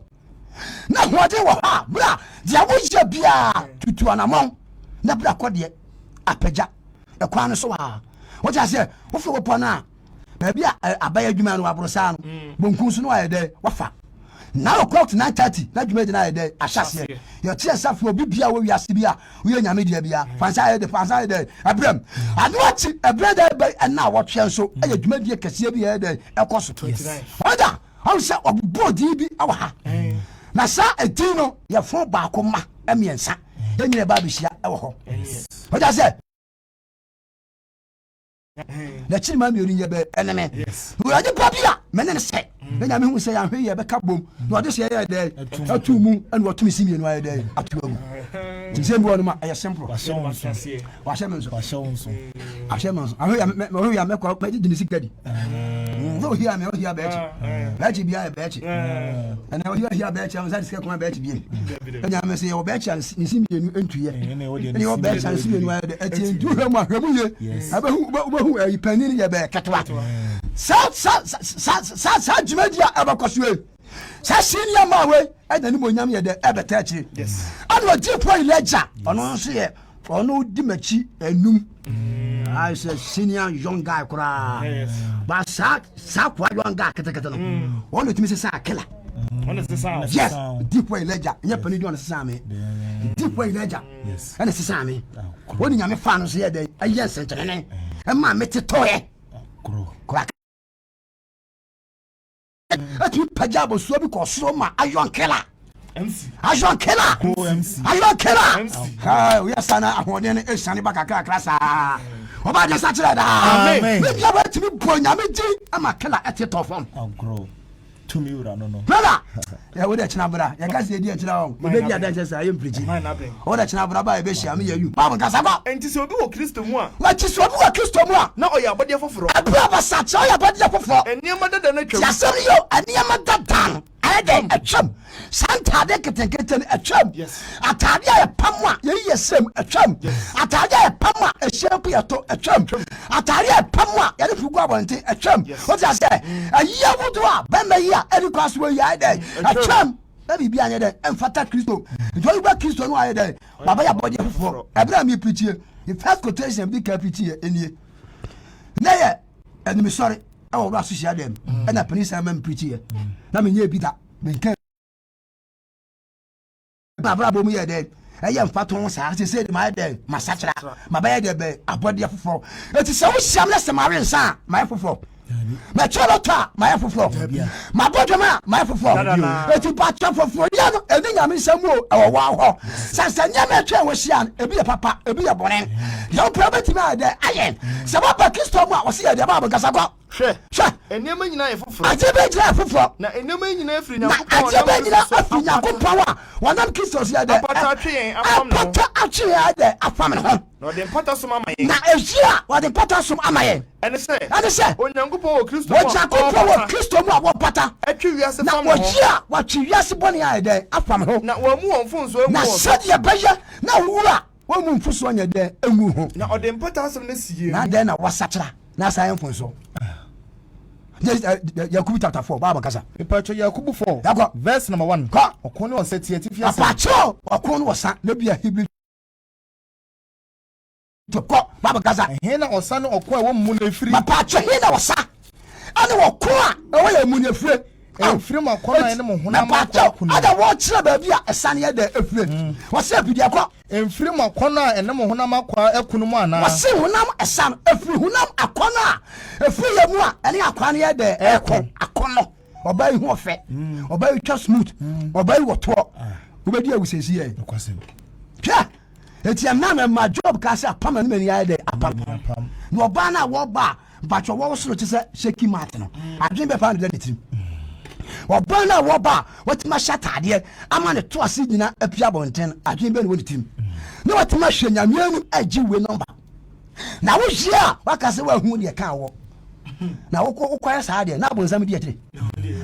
Now what they were, blah, there was your beer to 2 and a month. Nabla Kodie, a peja, a crown so. What I say, what for upon now? Maybe I buy a human or Abrosan, Bunkusun, I day, wafa. Now o'clock to 9:30, that you made an idea, a chassis. Your tears up will be beer where we are Sibia, we are media beer, Fancy the Fancy day, a brim. I watch a brother, and now watch you so, and you made your Cassibia day, a cost of 29. Whether I'll say, oh, body be our. Now, sir, a dino, your phone back on my emiansa. Then you're a baby, what I said. The children will in your bed, enemy. Yes. Who are the popular men and say, when I mean, we say, I'm here, back up boom. No, this year, there, 2 moon, and what to see me in my day, at 2 moon. The same one, I assemble. I shall make up my dignity. No, here I'm here, Betty be a Betty. And now you are here, Betty, I was at my Betty. And I may say, oh, Betty, and see me in entry. And your Betty, and see me where the 18 do her, my who are you penning in your back? Such media ever cosway. Such senior my way, and the Nimunyam de ever touch it. Yes. I know deep point ledger, or no, see, or no Dimachi and Noom. I said, senior young guy, but Sack, young guy, one of Mrs. Killer. What is the sound? Yes, deep way ledger, and you're penny on the Sammy. Deep way ledger, yes, and it's a Sammy. When you have fans here, a yes, and my met a toy. Crack. A two pajabo so because so my Iron Killer. Iron Killer. Iron Killer. We are Sana, I want any Sunny Baka class. About the Saturday. Maybe I went to be born. I'm a killer at your top form. I'll grow. To me, I don't know. Brother, yeah, with that Chinabra, you can't see the idea. Maybe I just I am preaching. All that Chinabra by Bessie, I mean, you, Baba Casaba, and to so do a Christian one. What is what a Christian one? No, you're body for a brother, such a body for, and near mother than a Yasario, and near mother down. A chum. Santa Decatan a chum. Yes. Atadia a pamwa, yes, a chum. Atadia a pamwa, a shelpiato, a chum. Atadia a pamwa, and if you go on a chum. What I say? A year would do, Bamba year, every class where you are there. A chum. Let me be another and Fata Christo. Joy back Christo, no idea. Baba body for Abraham, you preach here. If first quotation be capiti in here. Nay, and I'm sorry. Oh, Rassia them, and a police man preach here. Now, me near Peter. Bravo, me a day. I am Faton, I said, my day, my satchel, my bed, a body of 4. It is so shameless, Marian, son, my for. My Charlotte, my for. My Bodjama, my for. It is batch for 4 years, and then I mean some more. Oh, wow. Since I never was young, a be a papa, a be a bonnet. Young property, my day, I am. Some of my Christopher was here, the Bible, because I got. Sure, and near me, I did for. Now, and no man, you know, free now. I did power. One of Christos, I put actually a family home. No, the potassium, now, if you are the potassium, am I? And I say, when you go Christo, what's a good Christo, what butter? Actually, yes, what you yes, Bonnie, I did, up from home. Now, we're more on phones, now, set your pleasure. Now, wo mu mfuso nya de emu ho na ode mpata asem na sie na de na wasachra na sayen funso Yakubu chapter 4 baba kasa Ipacho Yakubu 4 Yako. verse number 1 okon o seti ati fiase apacho okon wo sa na bia Hebrew to ko baba kasa he na osa no okon e wo mu na efiri apacho he na wo sa ani wo ko a e wo ya mu na efire efiri ma ko na ene mo hona ma ko ada wo kire ba bia esane ye da efire wo se pidi akọ efiri ma ko na ene mo hona ma kwa ekunu mu ana wo se honam esan efiri honam akọna a efiri ye mu a ene akwana ye da akọno oba yi hu ofe oba yi twa smooth oba yi woto obedi awusesi ye kwasem hwa eti am na job ka se apam na meni ye da apam no oba na wo ba bacho wo so te se sheki mat no adwen be pa na de tim oba na wo ba watima shatade ama ne to ase nyina apia bonten adwen be ne wo tim na watima hwe nyamenu agi we number na wo hia wakase wa hu de ka wo na wo kwaya sa de na bonsam de akire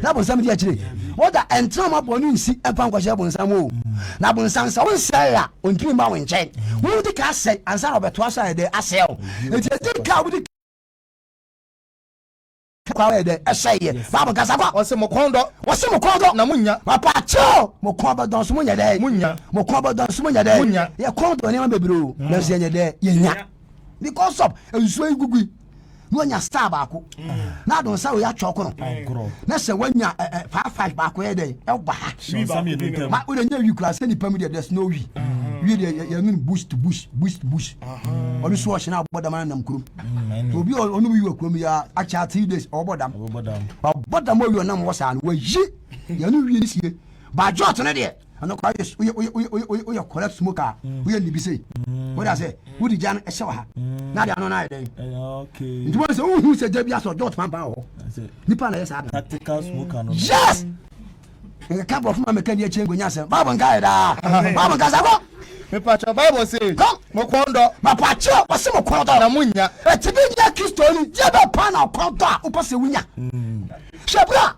na bonsam de akire oda entrama bonu nsi empa nkwahye bonsam o na bonsam sa won sai a ontimi ma won nchen wo di ka sai ansa obeto asa de asel enti di ka wo di kwa de eseye baba kasa kwa o se mo kondo na munya papa cho mo kondo don so munya de munya mo kondo don so munya de munya ye kondo ne ma bebiro na se nya de ye nya because of enso igugu no nya star ba ko na don sa o ya choko no na se wanya 55 ba ko ye de e ba ma o de nya wi kura se ni pam de there's no wi de ye nu bush to bush onu so ohina obodam na mkurum obi onu wi wa kurum ya acha 3 days obodam o wi na mo sa no wa yi ye nu wi ni sie ba jot ne de ano kwa o collect smoker we ni bi say what I say who di jan e shewa ha na de ano na de okay nti mo say who say je bia so jot man ba ho nipa na yes tactical smoker no yes e ka bro fuma me kan di chengo nya se baba ngai da baba ngai sa ko Ipacho Bible say mo kondo mapacho wase mo kondo na munya etibi nya Kristo ni je be pa na kondo a upase wunya shebra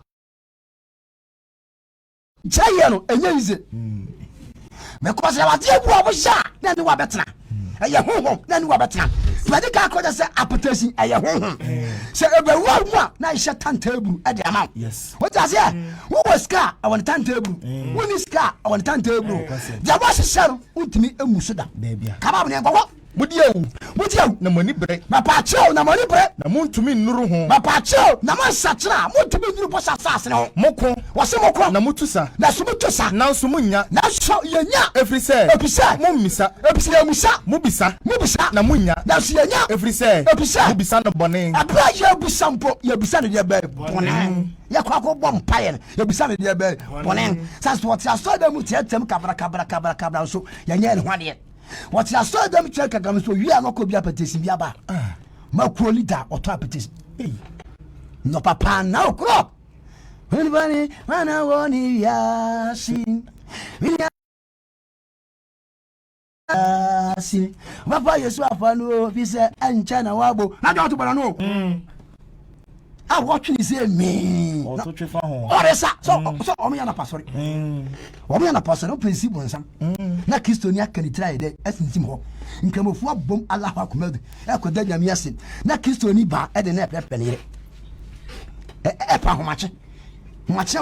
jaye no enye ize me ko se wa tie bu obusha na ni wa betena eye honhom na ni wa betena pede ka ko se apatasi eye honhom se ebewa mu a na ihye tantable e de ama yes what does here who was car I want tantable who is car I want tantable ja wa shisharu untimi emuso da kaba ne gogo mudiawu na mani bre mapacho na mani bre na muntumi nnuru ho mapacho na mansatra muntumi nnuru bosa sase ne ho moko wase moko na mutusa na sumutusa na so munya na so yenya efrise mummisa efrise musa mubisa na munya na so yenya efrise mubisa no bone abra ye busampo ye bisa ne de be bone ye kwa ko bom paye ye bisa ne de be bone sase what ya so da mu tietem kabra so yenya ne hwade what ya so them check agam so wi anoko bia petesi bia ba ma ko leader oto apetesi no papa na okro anybody mana woni ya sin sin papa yesu afanu bi se encha na wabo na do to bana no a watch ni say me o to twa ho oresa so o ya na pasori o ya na pasori principle nsam na Kristo ni aka ni try de asintim ho nkamofu abom Allah akomadu e ko da nyame asin na Kristo ni ba e de na prepare e pa ho mache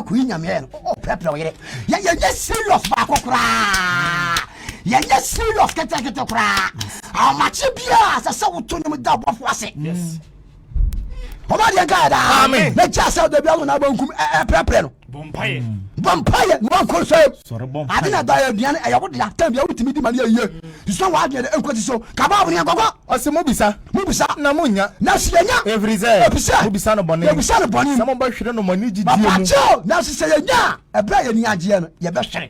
ko nyame e o prepare yere ya serious ba kokora ya serious kete kora how mache bia sa wuto ni da bofo ase yes Oma dia gada amen na chasa de bia na bankum prepare no Vampire no ko so adina da ya biane ayo de atam bia wutimi di mane aye so wa adina enkwati so kaba bo ne gogo ose mobisa na munya na sienya everyze mobisa no bone samo ba hwere no mani gidi mu pacho na sienya ebra ye ni agye no ye be hwere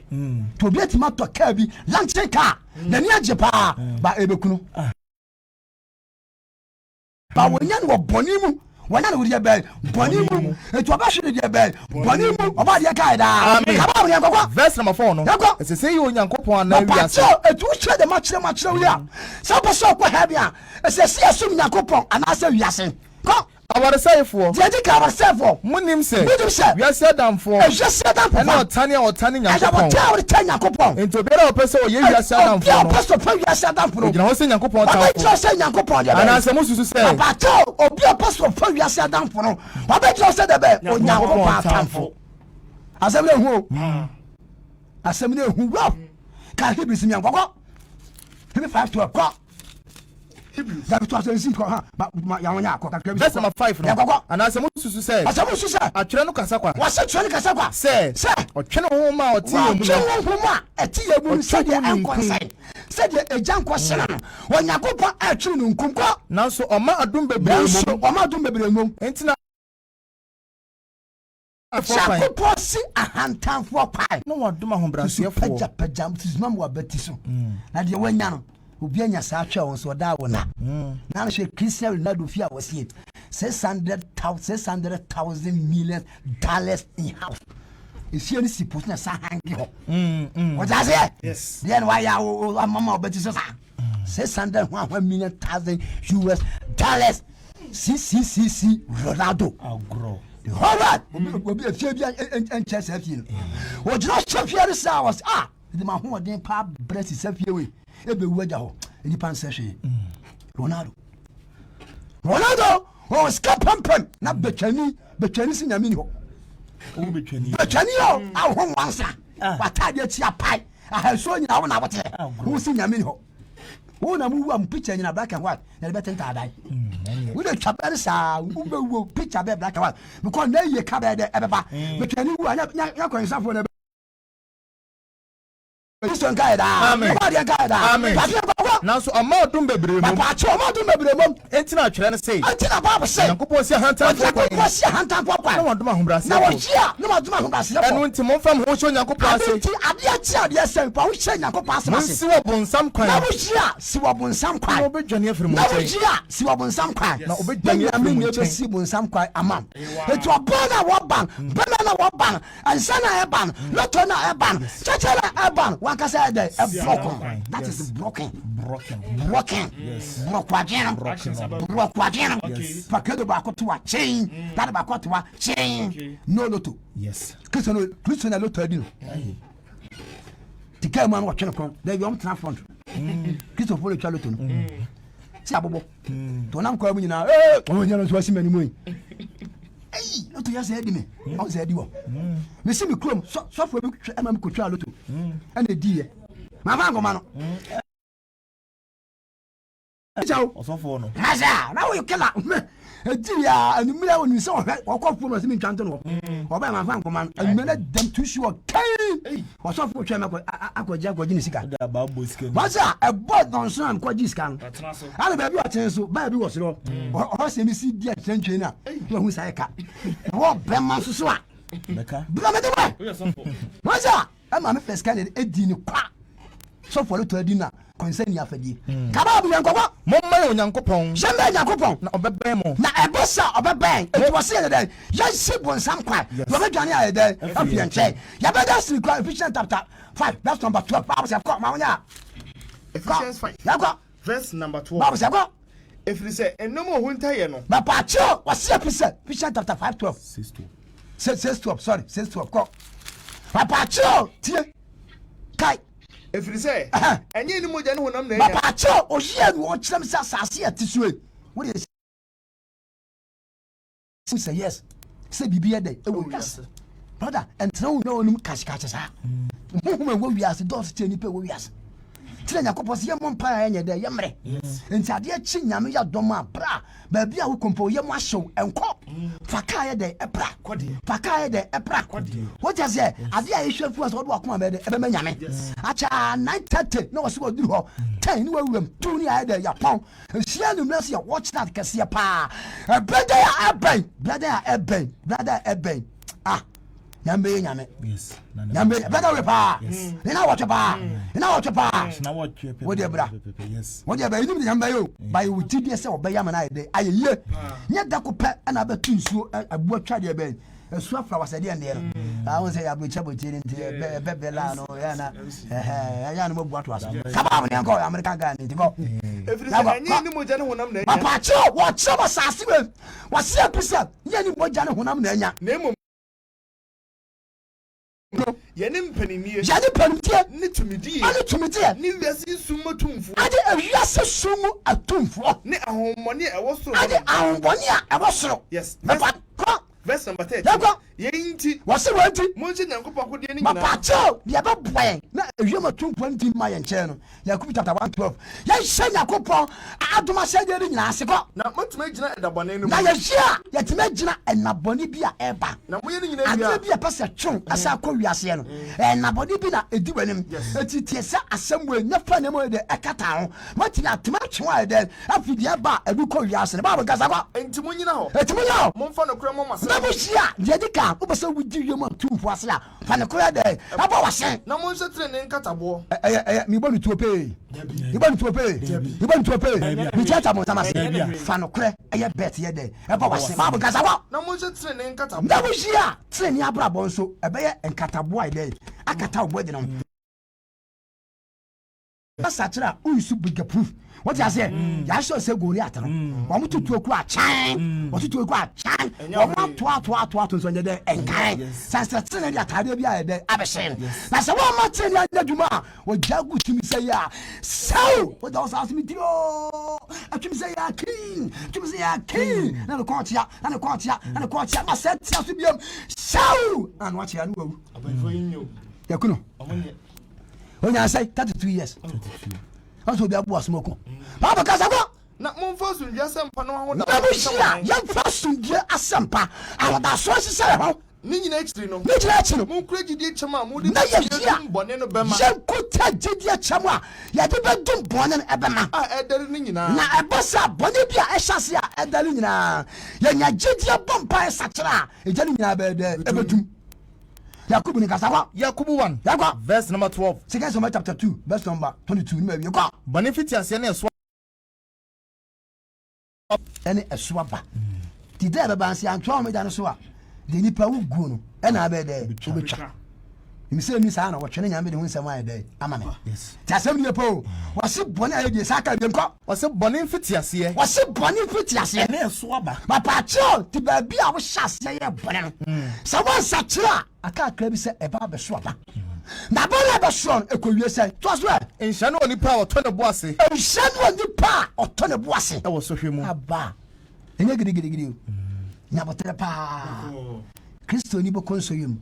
to bi atima to ka bi lanche ka na ni agye pa ba ebekunu ba wonya no boni mu wana no dia be boni mu etu abahwe dia be boni mu oba dia kai da kaba ne gogo verse number 4 no ese say yo nyankopon na wi ase etu hwe de machire wi a sa bo so kwa ha bia ese se asum nyankopon ana asa wi ase ko Our say for. Jadi ka our say for. Munim say. Munim say. We are said down for. We are said down for. And tani Yakopon. Asa tani Yakopon. Into better person we are said down for. Your pastor pay you said down for. You know say Yakopon down for. What say Yakopon dey. And asemu susu say. Abato obi your pastor pay you said down for. What bet you say dey be Yakopon down for. Asem le hu. Asem le hu ro. Ka he bi sim Yankoko. He 5 to a clock. That was a secret, but Yamanya, that's number 5. And as a Musu said, as a Musu said, a Treno Casaqua, what's a Treno Casaqua? Say, or Treno Homa or Tia, a Tia would say, said a junk question when Yakopa actually Nkunko. Now, so Oma Dumbe, Oma Dumbe, Entina. Yakopa see a hand time for pie. No one do my home branch here for Pajam, his mum were Bettiso. Now, the way now. Ubianya Sacha on so that one. Now she Christian Ladufia was here. $600,000 million in house. Is here this putting a hanging up. What does it? Yes. Then why are Mama Betty $600 million US dollars. CCCC Ronaldo. I'll grow. The whole lot will be a few and chess. What not so fear the hours? The man who didn't pop breast is away. Ebe weja ho eni pan session Ronaldo o ska pampam na betwani si nyame ni ho o betwani ho a ho wansa watade ti apai a so nyina wo na wote wo si nyame ni ho wo na mu am picture nyina black and white na le betin ta dai wo de twabere sa wo be wo picture be black and white because na ye ka be de ebeba betwani wo anya konsafo na Christian Kaida. Amen. Amen. Now so a more dumb bebre. Papa choma dumb bebre. Entina chira say. Entina Bible say. Yankopon say hantan for. Yankopon say hantan for. No one duma humbrase. Na wo chia. No one duma humbrase. Enu nti mo fam ho cho Yankopon say. Enti ade chia ade say pa wo chia Yankopon say. Si wo bonsam kwan. Na wo chia si wo bonsam kwan. Na obedwane afiri mo say. Na wo chia si wo bonsam kwan. Na obedwane afiri mo say. Si bonsam kwan amam. Etu abona wo ban. Bana na wo ban. Ansana e ban. Loto na e ban. Chachara e ban. Wakasa de a broken. That is broken. Yes. Broken. Pakedo bako to a chain. That bako to a chain. No loto. Yes. Christian loto dino. The guy man watching come. They be on front. Christian follow chaloto. See abobo. To nam ko mu nyina. O nyana so asi mani mu. Hey, not to say me. I say di wo. Me see me chrome so for me am ko twa loto. And the die. Ma fa ngoma no. Ciao. Osofo no. Asa, na wo kila. Edi ya anumira woni se o kokofo no se me twanto no. Oba ma fa ngoma no. Anumira dem tu sure kai. Osofo twa me akoja ni sika. Da ba bo sika. Wasa e board non so am koji sika no. Ana ba bi o ten so, ba bi wo so. O se mi si dia twantwe na. Wo hu sai ka. Wo be ma so so a. Beka. Bla me de wa. Wasa, ama me first kan edi ni kwa. So for to adina concern ya fadie kaba bu Yankoko momma Yankopon shembe Yankopon na obebe mo na ebosa obebe it was say that ya sibon sam kwa you be dwane aye there afia nche ya be that street Ephesians chapter 5 verse number 12 Bible say come ma wonya Ephesians 5 verse number 12 Bible say go if you say enomo hunta ye no ba pa cho was Ephesians chapter 5 12 6 12 sorry 6 12 go ba pa cho tie kai if you say enye ni moja ni honam na ya papa cho o hia no kyerem sa sase atisue what is say yes say bibia dey e wo yes brother entra wo no onum kashikacha sa mo wo wiase dot tie ni pe wo wiase tire Yankopon se yemon pa enye dey yemre enti ade chi nyame ya doma bra ba bia wo kompo yemo ahyew enko faka ye dey ebra Kodie faka ye dey ebra Kodie what you say ade a yehwefu so do akoma be dey ebe nyame acha 9:30 no so do ho 10 ni wawem 2 ni aye dey yapon hia no mess ya watch that kase pa brother ya eben ah Nyambe nyame. Yes. Nyambe better we pa. Yes. Ina watch pa. Ina watch pa. Na watch pe. Wo de bra. Yes. Wo de ba inim nyambe yo. Ba you ti de se obeya ma na de ayeye. Nya da ko pe na ba tu nsuo abu atwa de ben. Esu afra wasade ande no. Ah won say abu chabo ti nti be la no ya na ya no mabu ato aso. Kaba mo ne ko America ga ni ti ko. papa cho watch our sassy was a percent yani mojana honam nanya name yenim panimie yani panimie ne tumidie ani tumidie ne wiase sumo tumfo ade wiase sumo atumfo ne ahomone e wo soro ade ahomone a e wo soro yes verse number 30 yenti wase wanti monje nyankopɔ kodie ne nyina papacho dia ba boy na ewiema tumfo nti ma ye nche no Yakub chapter 1:12 ya hye nyakopɔ adoma sɛ de nyina ase kɔ na matuma gina edabone no na ya hye ya tema gina enabone bi a eba na moye ne nyina bia bi a pese twon asa akɔ wiase no enabone bi na edi wanim eti tiesa asɛmwe nyafa ne mo de ekata ho matini atema twa de afidia ba edu kɔ wiase ne ba bo gasa kɔ enti mo nyina ho momfa no kura mo masa na mo hia jedika wo bese wudi wiema tumfo ase a fa ne kɔ de aba wase na mo nse tre ne nkatabo mi bɔ ntuo pee mi tiata mo sama se fa no kɔ eye bet ye de aba wase ba bo gasa kɔ na mo nse tre ne nkatabo na mo hia tre ne abrabɔ nso ɛbɛyɛ nkatabo a de akata wo de no asatra unsu bigger proof what you say ya show say Goliath no wa mututu oku a chan wa tutu oku a chan wa to so nye de enkan sansa tsene dia tade bia ye de abehyen na se wa ma tsene dia dwuma wa jagu timi say ya so what those ask me dio atumi say ya king na no kontia ma set tia so biam so and what ya no wu abafo yinyo yakuno onya say 32 years also be abu asmoko baba kasaba na momfa sundua sempa no ho na bushia ya fa sundua asempa awada so sise ho ni nyina ekiri no mon kura gidi chama mo de bone no bema ya kuta gidi chama ya de bedum bone no ebema edere ni nyina na ebosa bone bia ehase a edere nyina ya nya gidi bompa esakira ejani nyina be de ebedum Yakub ni kasawa Yakub 1 yakwa verse number 12 second Samuel chapter 2 verse number 22 ni me yakwa benefit ase na eso ene eso ba ti de ba ban se antwa me da no so a de nipa wo gu no ena be de obetwa mi se mi sa na wo twene nyame de hu nsem aye de ama me yes ti asem ni po wase bone aye de saka de nko wase bone mfiti ase ene eso ba papa cho ti ba bi a wo hyase ye bone no sa wo sa kira aka akra bi se eba be so ba na bone be so ekowie se to so enhya no oni pa otone bo ase enhya no oni pa otone bo ase e wo so hwemu aba enye gidi nya botere pa Kristo ni bo konso yem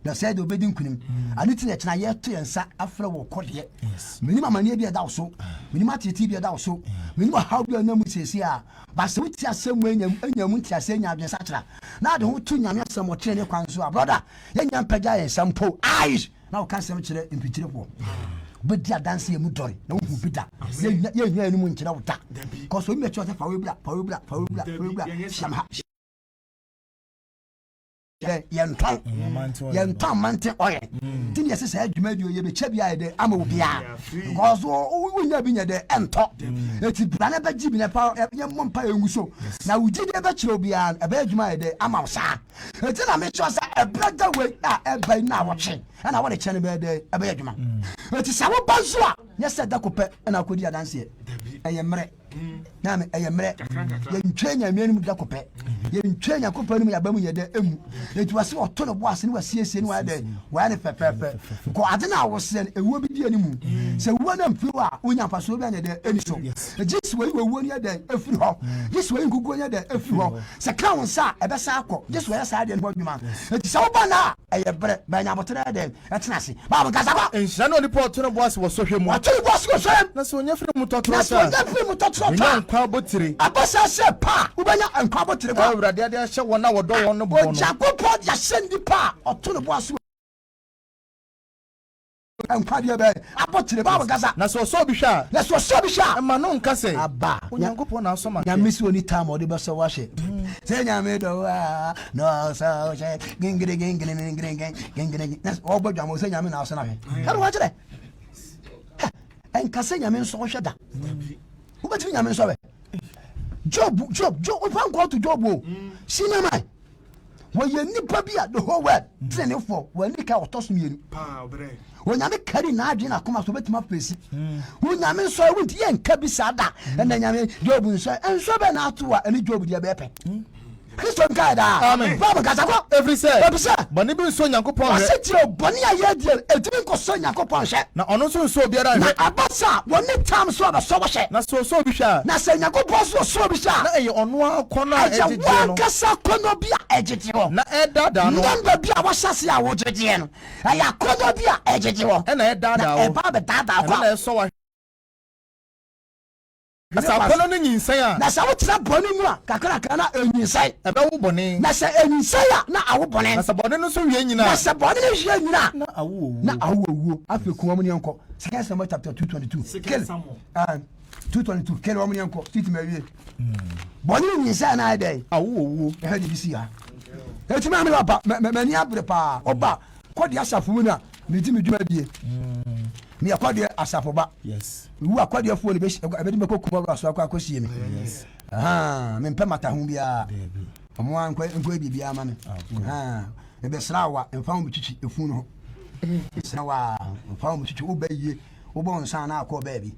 na said obedi nkunim aniti na chena ye to yensa afra wo Kodie minima mane bi da so minima titi bi da so minima how bi na mu sesi a ba se wuti asem anyam nti asem adwen sakira na de ho tu nyame asem o tire ne kwan so a brother ye nyam pagya yensa mpo eyes na o ka sem kire impitire po bedi adanse ye mu dori na wo bida ye nya enu mu nkira wo ta cause o me cho se fa we bla shama yenton mante oye tin yesi say adwuma bi oye be cha bia de ama obia because wonya bi nya de ento eti brana ba ji bi na pa ye mompa enguso na wuji de ba chiro bia e ba adwuma de ama osa eti na me cho say e brother we e ba na woche na wo de chene be de e ba adwuma eti sa wo banzo a nya se da kopɛ na Kodie adanse eye mre na me eye mre ye ntwenya mienu da kopɛ ye ntwenya kopɛ no ya ba mu ye de emu eti wase oto no bo ase ni wasiesie ni wa de wa ne pepepe ko ade na wo se ewuo bi di animu se wuo na mfiri a onya paso bi anya de eni so ejisi we wuo ni de afiri ho jisi we ngugu nya de afiri ho se ka won sa ebe sa akọ jisi we sa de no dwuma eti se wo ba na eye bre ba nya botere de etena se ba bo gasa ba enhya no ni po oto no bo ase wo so hwemu oto no bo ase wo so na se onya firi mutotro ta nkwa botire abasa se pa ubanya nkwa botire kwa awurade ade ahye wona wodo won no bo no Jacob ya sendi pa oto no bo ase nkwa dia be abotire ba bo gasa na so so bi hwa na so so bi hwa ma no nka se aba onyankopɔ na asoma ya misi oni time odi be so wa hye se nyame do wa no so she gingire na o bodwa mo se nyame na aso na hwe hero wa kire enka se nyame nso hwe da wo betimi nyame nso be Job, open call to Job. Sinamai. wo ye nipa bia the whole world trene for wo ni ka otoso mienu pa obre wo nyame kari na adwe na koma so betima pesi wo nyame so wonti ye nka bi sada na nyame job nso enso be na ato a eni job dia be pe Christian Kada. Amen. Baba Kasako. Every say. Baby say. Bani bi so Nyankopon. Wasetio bani aye die etimi ko so Nyankopon hye. Na ono so biara na abasa woni tam so aba so hye. Na so bi hwa. Na se Nyankopon so bi hye. Na eye ono akona ejije no. Kasa kono bia ejije ho. Na edada no. Namba bia wo hyase a wo jeje no. Aya kono bia ejije ho. Na edada wo. E ba be dada ho. Na so wa. Asa kono no nyinsan a. Na sa wo tira boni mu a kakra na enyinsan. E be wo boni. Na sa enyinsan a na awo boni. Na sa boni no so wie nyina. Na sa boni no wie nyina. Na awo. Na awo afi kuwa mu ne enko. Second Samuel chapter 222. Second Samuel. 222. Kele wa mu ne enko. Titi ma wie. Boni nyinsan na dai. Awo. E ha di bisi ha. E ti ma me ba mani abre pa. Oba Kodie asafo mu na me di me dwuma bie. Me Kodie asafo ba. Yes. Wu Kodie fo ne be be me kokuma aso akosie me. Yes. Me mpa mata hu bia. Omo an kwa bibia ama me. E be srawa emfa mu chichi efu no. Srawa emfa mu chichi wo ba yie. Wo bo nsan na akọ ba bi.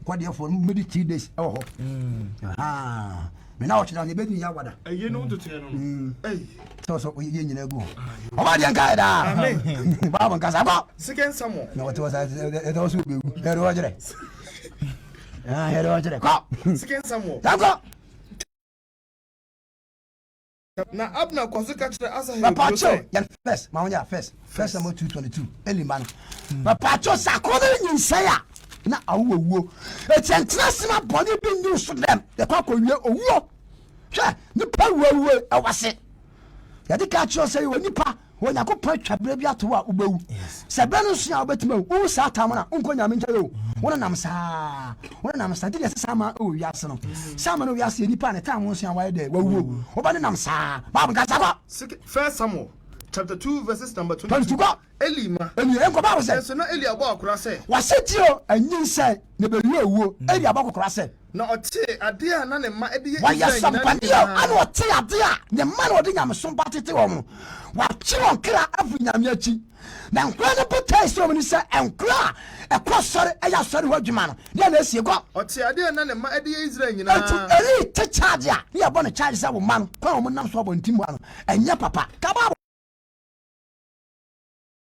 Kodie fo no medi 3 days e wo ho. Me na wo chira ne be ni ya wada. Eye no to tene no. So ye nyina gu. O ba dia nkai da. Amen. Ba bon kasa ba. Second Samuel. Na what was it was be. Here wo jere. Here wo jere. Ko. Second Samuel. Danko. Na Abner kwaso ka kire Asahel. Papacho, yan first. Ma wonya first. First Samuel 2:22. Elimba no. Papacho sakodo nyinsaya. Na awuwo. Etentra sima boni bi new so dem. De kwa ko wie owuo. Hwe, ni pa wuwo awase. Yade ka cho say wo nipa wo Yakopon twabere bi ato a ubewu. Se be no so a obetima wo sa tamana unko nyame nkyere wo. Wona nam sa. Wona nam sa de sama o wiase no. Sama no wiase nipa ne tam wo so a waye de wawuo. Wo ba ne nam sa. Ba bu kasa ko. First Samuel chapter 2 verses number 22. Elima. Eli enko ba wo se. So na Eli abo akura se. Wasetio anyinsan ne be wi owuo. Eli abo akura se. Na ote ade a na ne ma ade ye waya sampadio ana ote ade a ne ma na ode nyame so batete wo mo wa chi won kra afu nyame achi na nkra ne potai so mo ni se enkra ekosore eya sore ho adwuma no ne na esie go ote ade a na ne ma ade ye Israel nyina atu eri te charge a ne abo ne charge sa wo ma no kwa wo nam so abo ntimu ano enya papa ka ba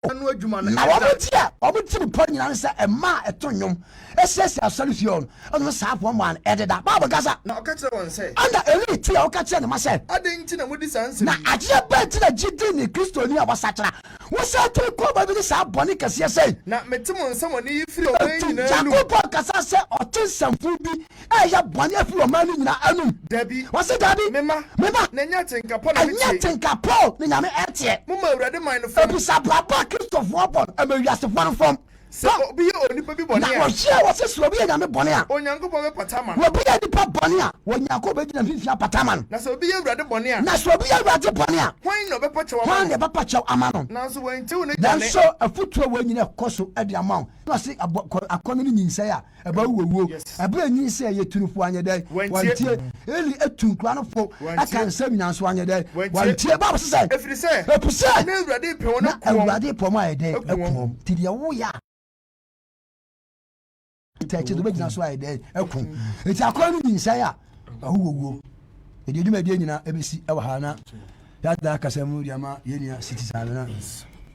anu adwuma no na wo ti po nyina se ema eto nwom esese asori fion ono sa afo mo an ededa baba gaza na okachire won se anda eri ti o okachire ne ma se ade nti na mudi sanse na aje ba ti na jidi ni Kristo ni abasachara wo sa to ko ba bi sa boni kase se na metimo nsam oni yifiri o man nyina anu Jacob kasa se otensamfu bi ya boni afiri o man nyina anu dabi wo se dabi mema na nya tenkapo na nya tenkapo ni nyame etie mo ma awurade man no fam ebisa papa Kristo fo bon amawiase fo fam so obi ye onipa bi boni na wo hia wo se so obi ye nyame boni a onyankopon be patama wo bi ye nipa boni a wo nyankopon be gina fifia patama no na so obi ye awurade boni a na so obi ye awurade boni a hwan no be pacha wa hwan ne be pacha ama no na so wan tiw ne dan jane so afutuo wo nyina koso ade ama na se akono ni nyinsai a eba wuwo eba nyinsai ye tunufo anye dai wantie eli etunkura no fo aka nsam nyanso anye dai wantie ba se sai efiri se epuse na awurade pe wona na awurade po ma ede ekom tidia wo ya tachi do begina so ede ekom eti akono ni nyinsai a wuwo edi dwuma die nyina ebesi ewa ha na yada kasamu diama yenia citizen na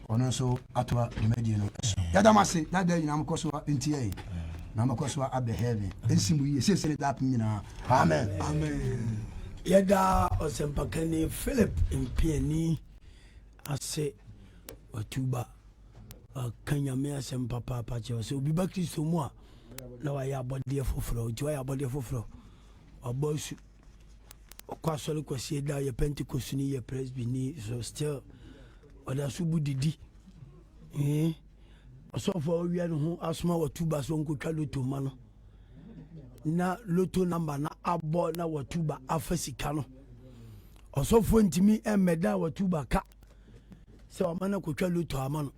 ono so atwa dwumadi no yada mase na da nyina mkoso ntie na mkoso abe heaven ensimu yi sesene da nyina amen amen yada osempakani Philip mpiani ase watuba kanyame asempa papa che so obi ba Kristo mu a na wa ya abode foforo jo ya abode foforo obosu kwasole kwasi da ye Pentecost ni ye presby ni so still oda subu didi osofo owia no ho asoma watuba so nkotwa loto ma no na loto number na abo na watuba afasika no osofo ntimi emeda watuba ka se o mana kotwa loto ama no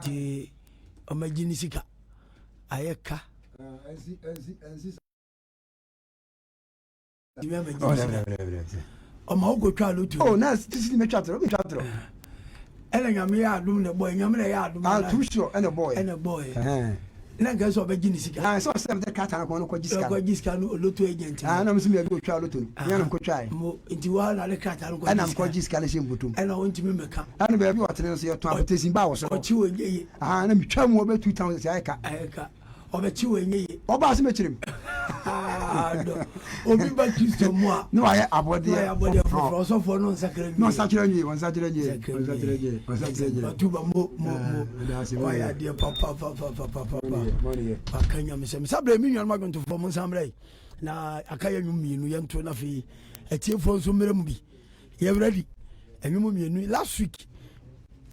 di omagini sika ayeka Oma go twa lotu. Oh, na tisi me twa tro, me twa tro. Ela nyame ya adum ne boy, nyame ya adum. Ah, too sure, and a boy. Na ga so be gini sika. Ah, so se be kata na ko no ko jiska. Ko jiska no lotu agent. Ah, na msi me go twa lotu. Ya na ko twa. Mo inti wa na le kata no ko jiska. Na ko jiska le shembutum. Ela wonti me meka. Ana be bi watere so ye to apotesi ba wo so. O chi wo nyeye. Ah, na mi twa mu obe 2000 se ayeka. Ayeka. Obe chi wo nyeye. Oba se me chirim. Obi ba Kristo mu a. No aye abode. Aye abode for so for no sakra. No sakra nyi, won sakra nyi. Tuba mo. Why dear papa. Akanya me se sabre mi nwan magonto for mo sambre. Na akaya nwum mienu yento na fi etiefo nso mmerem bi. Ye ready. Enwum mienu last week.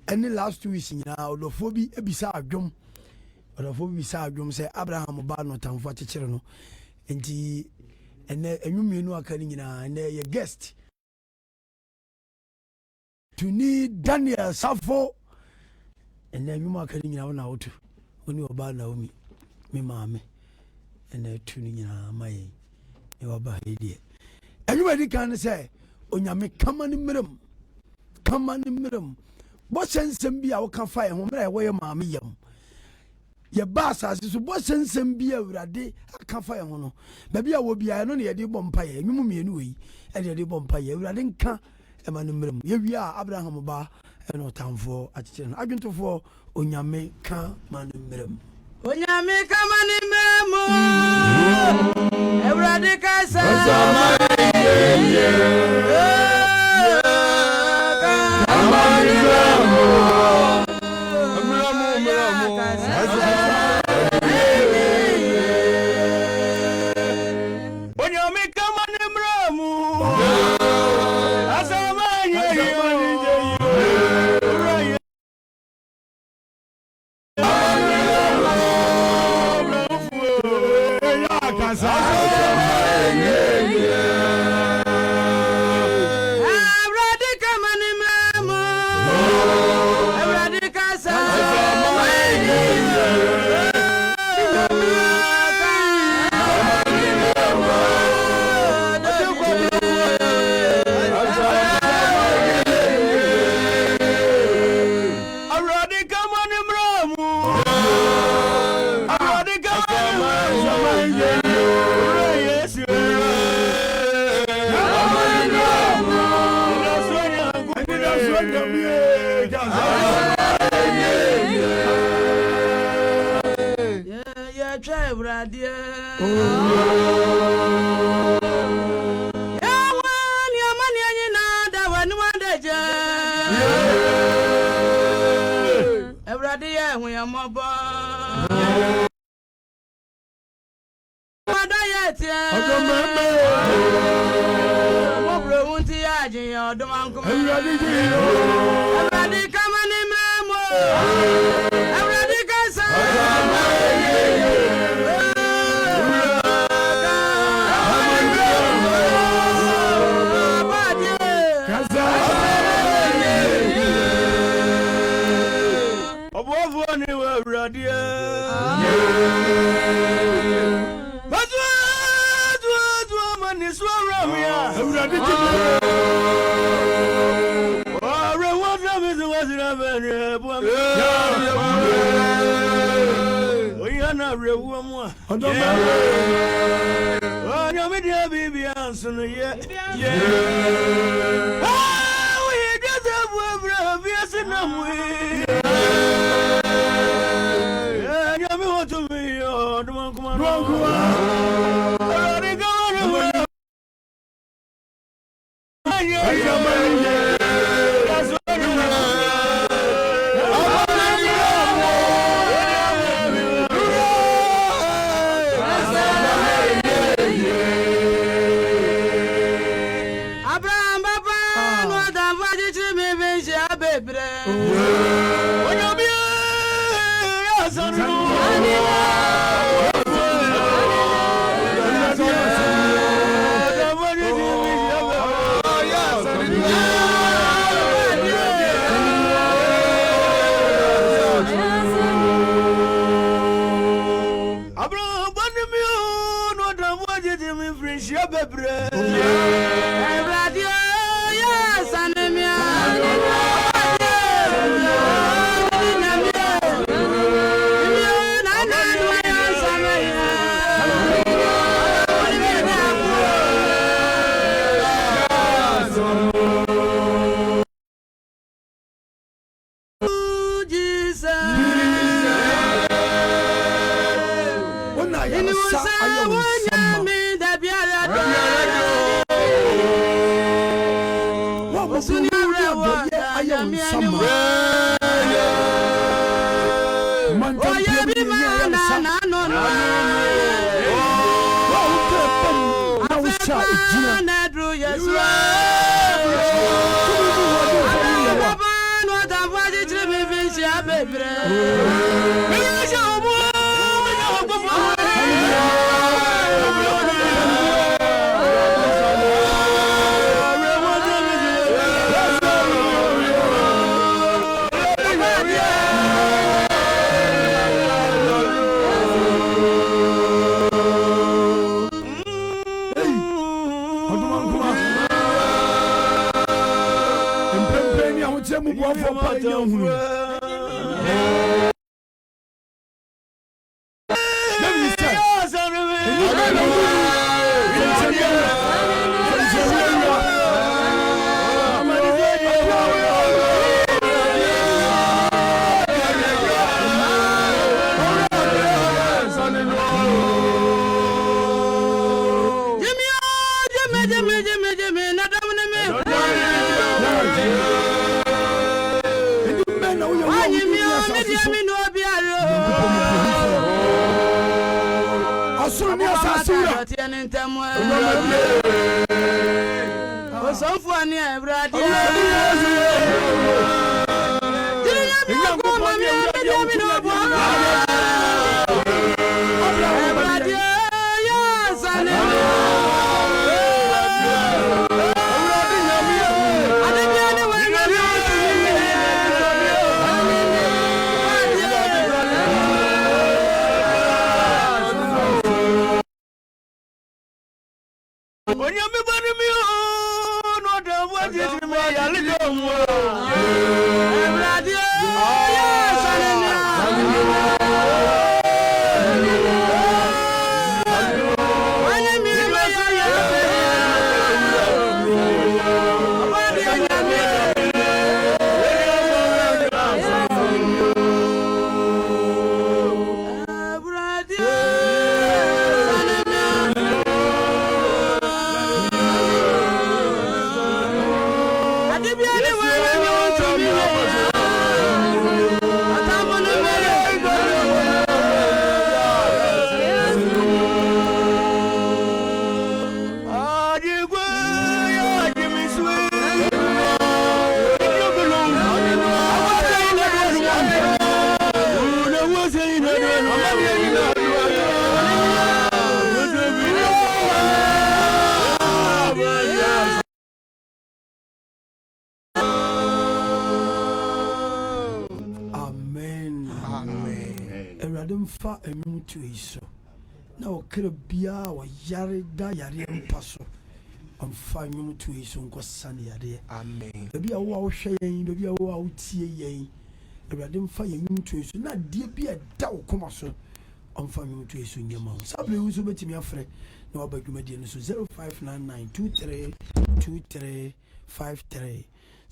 Any last 2 weeks nyina odofo bi ebisa adwom. Odofo bi bisa adwom se Abraham ba no tamfo akekere no. Enti ene enwum mienu aka ni nyina ene ye guest. Tuni Daniel Safo ene enwum aka ni nyina na wotu. Oni oba na omi me maame ene tuni nyina mai e oba hedie. Enwum di kan se onyame kama ni mmerem. Bo sensem bi a wo ka fa e ho mra e wo ye maame yam. Ye ba asase so bo sensem bi awurade aka fa e ho no. Ba bi a wo bia no ne ye de bompa ye nwum mienu yi e de bompa ye awurade nka e ma no mmerem. Ye wi a Abraham ba e no tamfo akekere no. Adwentofo onyame ka ma no mmerem. Onyame ka ma no mmerem. Awurade ka sa Abraham, Fa enu to iso na okere bia wa yare da yare mpaso amfa nyum to iso nko sane yare amen bebi a wo hwe yen bebi a wo tie yen ewrade mfa nyum to iso na die bia da wo koma so amfa nyum to iso nyama sabre wo so betimi afre na wa badwuma die no so 0599232353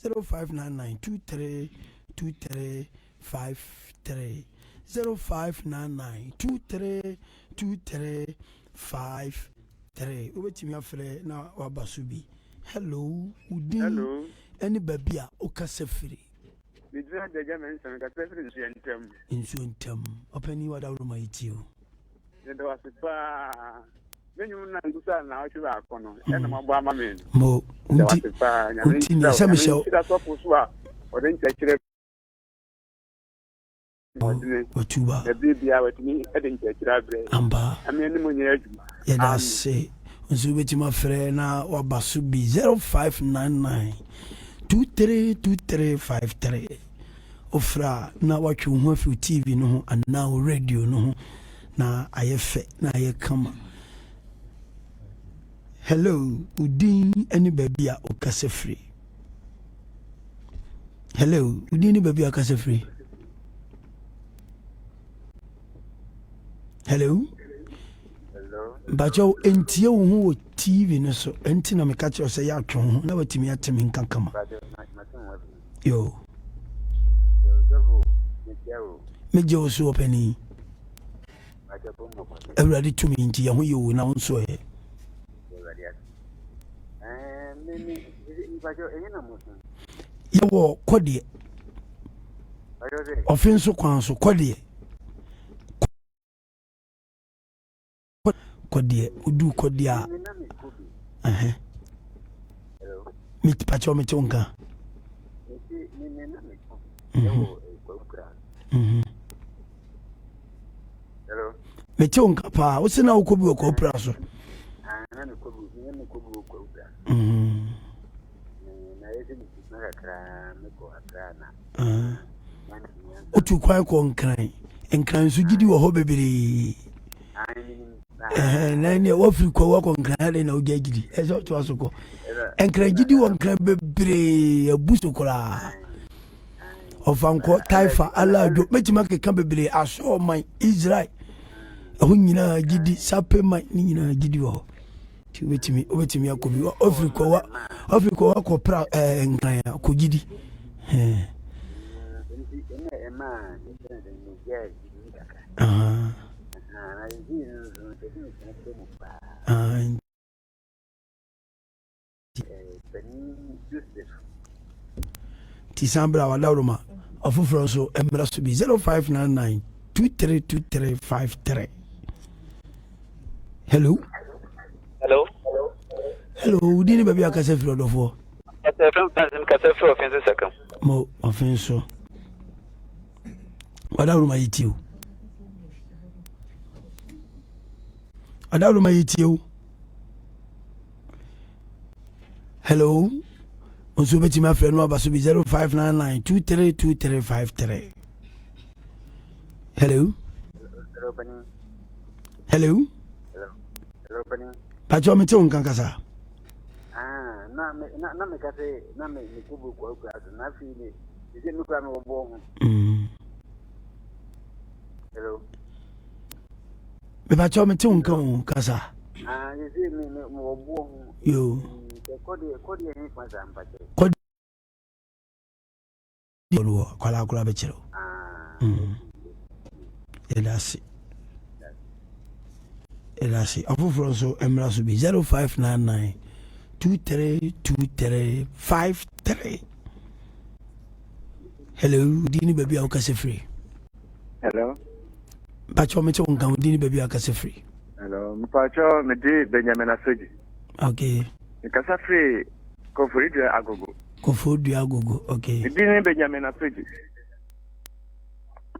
0599232353 0599232353 ubetimi afre na wabasubi hello udin hello any babia okasefiri bidra deja men san ka sefiri insuntem openi wada roma itio ndo wasipa menyu na ngusa na wachiba akono ena mabo ama men mo unti ni samisho odenchekire watuba bibia watini edenchekire abre amba ameni munye adwuma ya da se nso betima frɛ na wabaso bi 0599232353 ofra na watwe ho afi TV no ho ana radio no ho na ayefe na ayekama hello udin any baby a okase free Hello, you didn't baby akasa free. Hello. Hello. But you entie wo ho TV no so enti na me catch you say ya twon na watimi atemi nkankama. Yo. Meje wo so opani. Everybody to me nti ya ho yo na wonso e. Yo Kodie. Offense kwan so Kodie. Kodie udu Kodia. Mit pacho metonka. Hello. Metonka pa, wo se na wo kobi wo ko pra so. Na me kobi wo pra. Na yesi ni na kra me ko akra na. Otu kwan ko nkran so gidi wo ho bebere. Na ne wo firi ko wo ko nkran na wo gidi. Eso to asoko. Nkran gidi wo nkran bebere abuso kola. Ofanko taifa ala do metima ke kan bebere aso man Israel. Ahu nyina gidi sape man ni nyina gidi wo. Ti obetimi akobi Afriko wa ko pra nkran ko gidi. Tisambra wa lauruma afufro so emra so bi 0599 232353. Hello. Dini baby akase fro dofo. Kase fro offense second. Mo offense. Wadauruma yitiu. Hello. Onso beti ma friend no abaso bi 0599 232353. Hello. Hello. Pacho mete on kankasa. Na me kase na me kubu kwa na fi ni ise mi kwa me obo ho. Hello. Me pacho mete on kankasa. Ise mi obo ho. Yo. Kodie ni kwa zampache. Kodie lo kwala bechero. Elasi afufro so emra so bi 0599 232353. Hello, dini baby akase free. Hello. Pacho mete on kan dini baby akase free. Hello, mpacho me di Benjamin Asoji. Okay. Nkasa free Kofori Agogo. Okay. Me di Benjamin Asoji.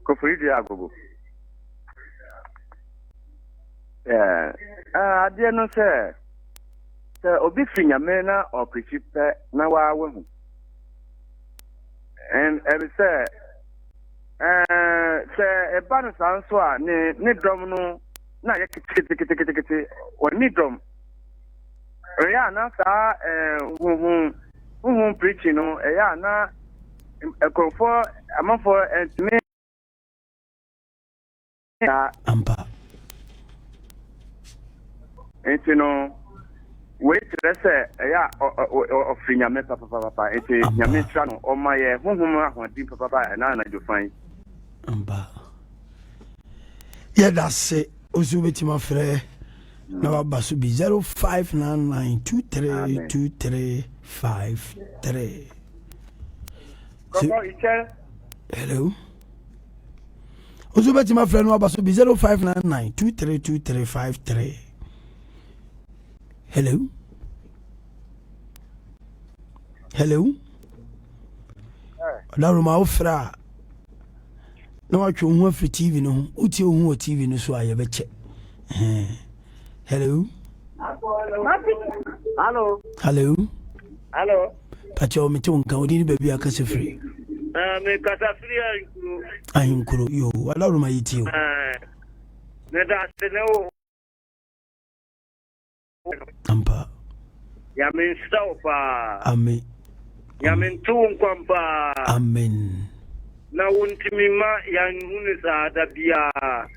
Kofori Agogo. Ade no se obi finyame na oprichipe na wawe hu. And say ban sanso a ne drum no na ye kiti o ni drum. Ya na sa preaching no ya na ekonfo amafo entime ampa. Enti no wait say ya ofinyame papa enti nyame tra no o ma ye honhom ahodi papa na na jofan amba ya dase ozu betima frɛ na wabaso bi 0599232353. Hello. Ozu betima frɛ na wabaso bi 0599232353. Hello. Daruma ofra na watwe ho afri TV no uti ho TV no so aye beche. Hello. Pacho mete wonka odini baby akase free. Me kasa free ayinkuro yo daruma yiti o. Ne da se ne o ampa ya me stop ame Yamintu Kwamba. Amen. Na Wuntimima Yan Hunisa Bia.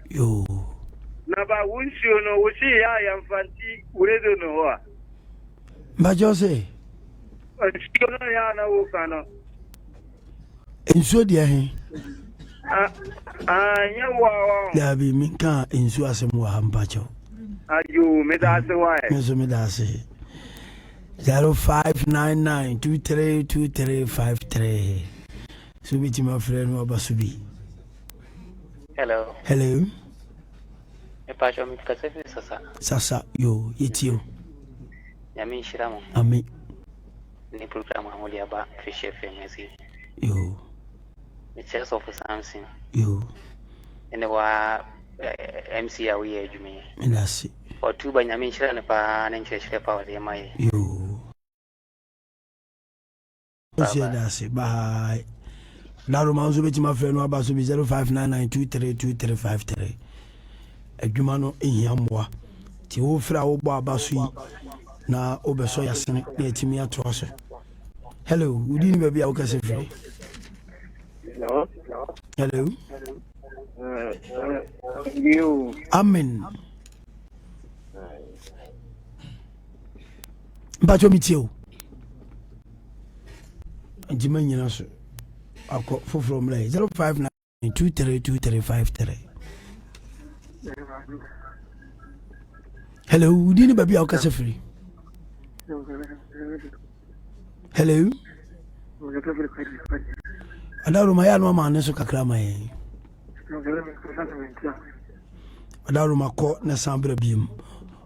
Yo. Naba Wunshio no Wushi ya Fanti Uredo Noa. Majose. Shikona ya na Wukano. Enso dia he. Nyawa. Dabi minka enso asemu wa hampacho. Ayu medase wae. Meso medase. 0599232353. Subi ti my friend Wabasubi. Hello. Hello. Me pacho mi kasefi sasa. Sasa yo yetio. Yami shiramo. Ami. Ni program amuli aba Fish FM Yo. Ni chess of something. Yo. Ene wa MC awi ejumi. Medase. O tuba nyami shirane pa nencheshwe pa wale mai. Yo. Medase. Bye. Now, Manzo bet my friend Wabasubi 0599232353. Adwumano ehiamwa ti wo fra wo bo abaso yi na obeso yasene na etimi ato so. Hello, udi ni baby awokase firi. Hello. Hello. You. Amen. Mpacho mitio. Njima nyina so. Akọ foforo mle 0599232353. Hello, udi ni baby awokase firi. Hello. Adaru maya no ma ne so kakra mai. Adaru makọ na sambra biem.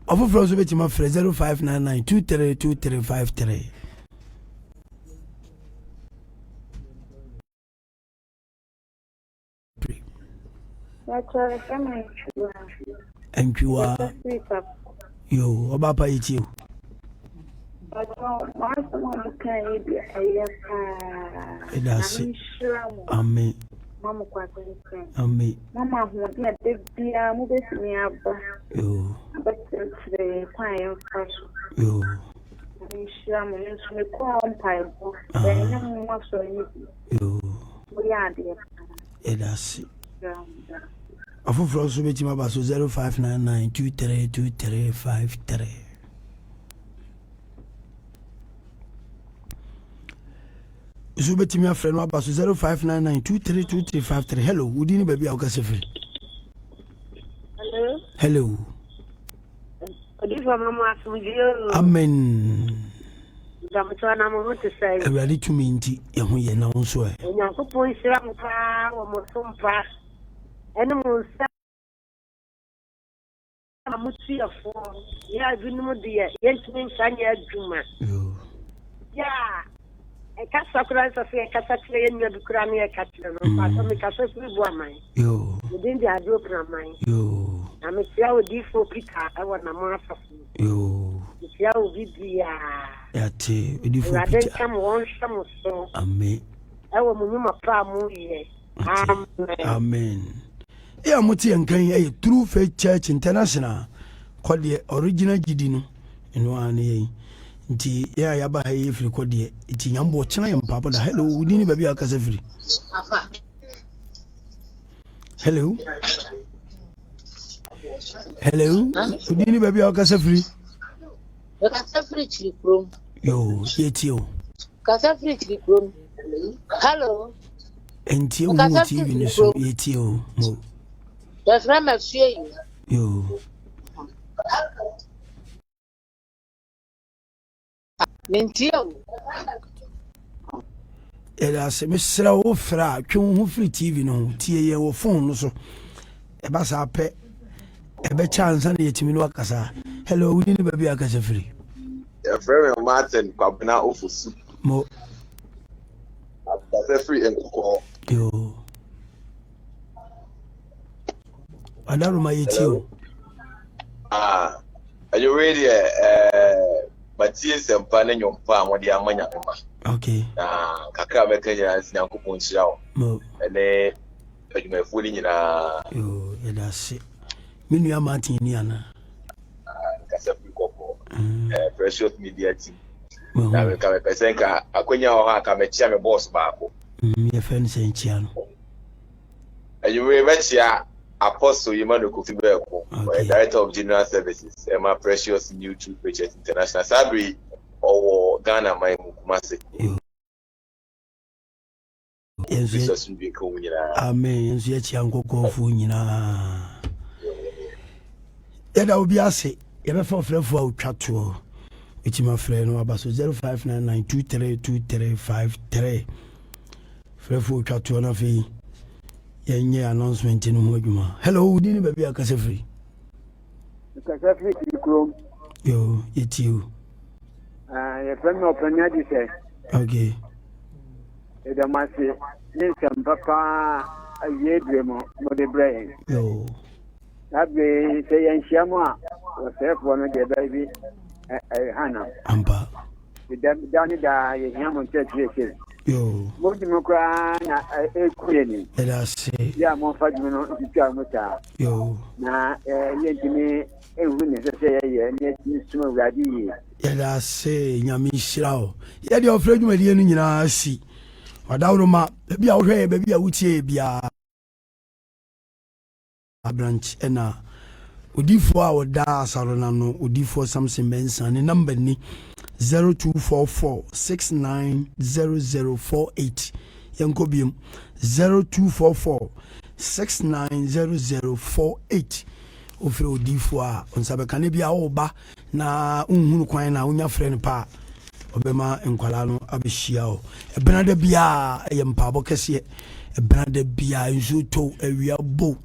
Ofofro so beti ma frɛ 0599232353. Enkiwa yo obapa yitio. Edasi. Amen. Mama kwa kwenye. Amen. Mama huwabia debia mubesi ni aba. Yo. Abate kwa ya mfasho. Yo. Nishiramu nisumekuwa mpaibo. Benya mwaso yibi. Yo. Muriadi ya. Edasi. Afufro so beti ma baso 0599232353. So beti mi afre no baso 0599232353. Hello, udi ni baby awokase firi. Hello. Hello. Kodie mama asumjio. Amen. Damtwana muhutu sai. Ewali tumi nti ehu ye na wonso e. Onyankopon nhyiram pa wo mosompa. Ene mo nsa amusiafo ya adwunom de yentumi nsanye adwuma. Yo. Ya ekasa kura so fe ekasa kire yenua dukura ne ekatire no pa so me kasa fi bo aman. Yo. Ndin de adwo praman. Yo. Na me tia odi fo pika e wona mo afafu. Yo. Me tia obi bia. Yate odi fo Rade pita. kam won hwam so. Amen. E wo mo nyuma pa mo ye. Amen. Amen. Yeah, muti enkan a True Faith Church International. Kodie original gidi no. Eno ane yi. Nti ya yaba ha yi firi Kodie. Nti nyambo chena yempapa da. Hello, udi ni baby akase firi. Hello. Hello. Udi ni baby akase firi. Kasa free chikrom. Yo, yetio. Kasa free chikrom. Hello. Enti o mu TV ni so yetio mo. That's right, my fear. Yo. Mentio. Ela se mesra wo fra twon ho free TV no tie ye wo phone no so. E ba sa pe e be chance na yetimi no akasa. Hello, we ni baby akasa free. Your friend Martin Kwabena Ofusu. Mo. Akasa free and call. Yo. Adaru ma yetio. Are you ready? Matthias and Pan and your farm or the Amanya. Okay. Kaka Mekaya is now coupon show. Mo. And then you may fully in a. Yo, that's it. Minu Martin Niana. Precious media team. na me ka me pese nka akonya ho ha ka me chia me boss baako ye fen se nchia no anyway me chia Apostle Yemano Kofi Beko, Director of General Services, Emma Precious New True Pictures International Sabri or Ghana my Kumasi. Jesus will be coming. Amen. Yet Yanko Kofunina. Yet I will be asked, ever for Flevo chat to which my friend about 0599232353. Flevo chat to one of the yenye announcement in Mojuma. Hello, didn't baby a Casafri. Casafri, yo, it's you. Your friend of Penadi said, okay. The Massy, Ninsam Papa, a year dream of the brain. Yo, that be saying Shama was self one of the baby, Hannah. Ampa. The Danny die, Yaman Church. Yo, Mokra, a queen. Let us say, yeah, more fudgment on the Jamota. Yo, now, yet to me, a witness say, and yet you smell ready. Let us say, Yami Shrow. Yet your friend, my dear, in our sea. Wadauroma, baby, I'll hear, baby, I would say, be a branch, and Udi for our da Saronano, Udi for something men's and a number ni 0244690048. Yankobium 0244690048. Ofre Udi for on Sabacanibia Oba na Unhuquina, unya friend pa. Obema enkwalano abehia ebenade bia eyempabo kese ebenade bia nzuto ewiabo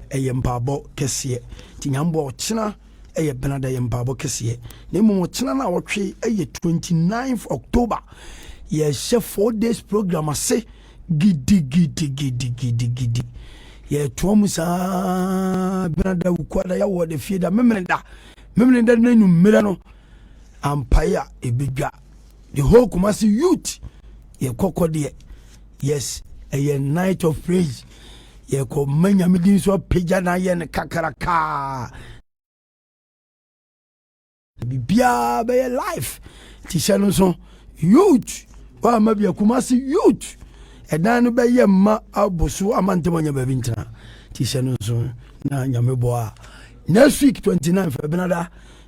eyempabo kese tinyambo ochina ebenade eyempabo kese nemu ochina na wotwe 29th October ye she 4 days program ase gidi ye tomusa ebenade ukwada ya wode fieda memrenda nanu mera no ampaya ebidwa the whole Kumasi youth, ye Kodie, yes, a night of praise. Ye ko manya midin so pejana ye ne kakaraka. Bibia be life. Tishano so youth. Wa mabia Kumasi youth. Edanu be ye ma abosu amante manya be bintra. Tishano so na nyameboa. Next week 29 February.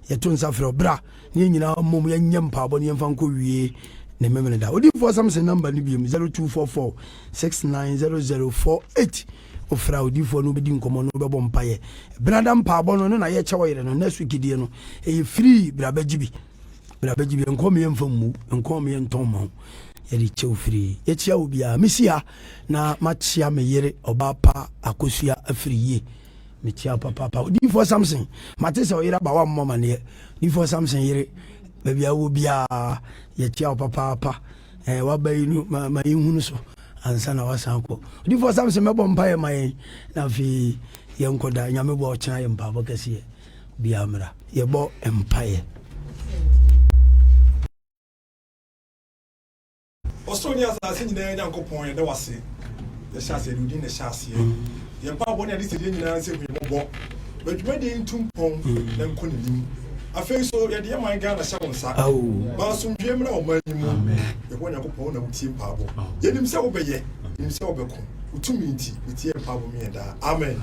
Yetunsa fro bra ni nyina mom ye nyempa abo ne mfa nko wie ne memene da odi for some number ni biem 0244690048 ofra odi for no bedi nkomo no bebo mpaye brada mpa abo no na ye chewo yere no next week die no e free bra bagibi nkomo ye mfa mu nkomo ye ntonmo ye di chew free ye chia obi a misia na machia me yere oba pa akosua afriye Mitia papa odi for something matese o yira ba wa mama ne di for something yire baby awo bia ye tia papa wa bayinu ma yihunu so ansa na wasan ko odi for something mebo mpa ye mai na fi ye nkoda nyame bo ochina ye mpa bokese bia mra ye bo empire Australia as nyina nyankopon ye da wase ye shase rudi ne shase ye pa woni ade se nyina se hu mo but de ntumpon na nkonim afei so ye de man Ghana sha wonsa ba so ndwem na o manimu ye ko nyankopon na wutie pa bo ye nim se wo beye nim se wo beko utumi nti wutie pa bo mi da amen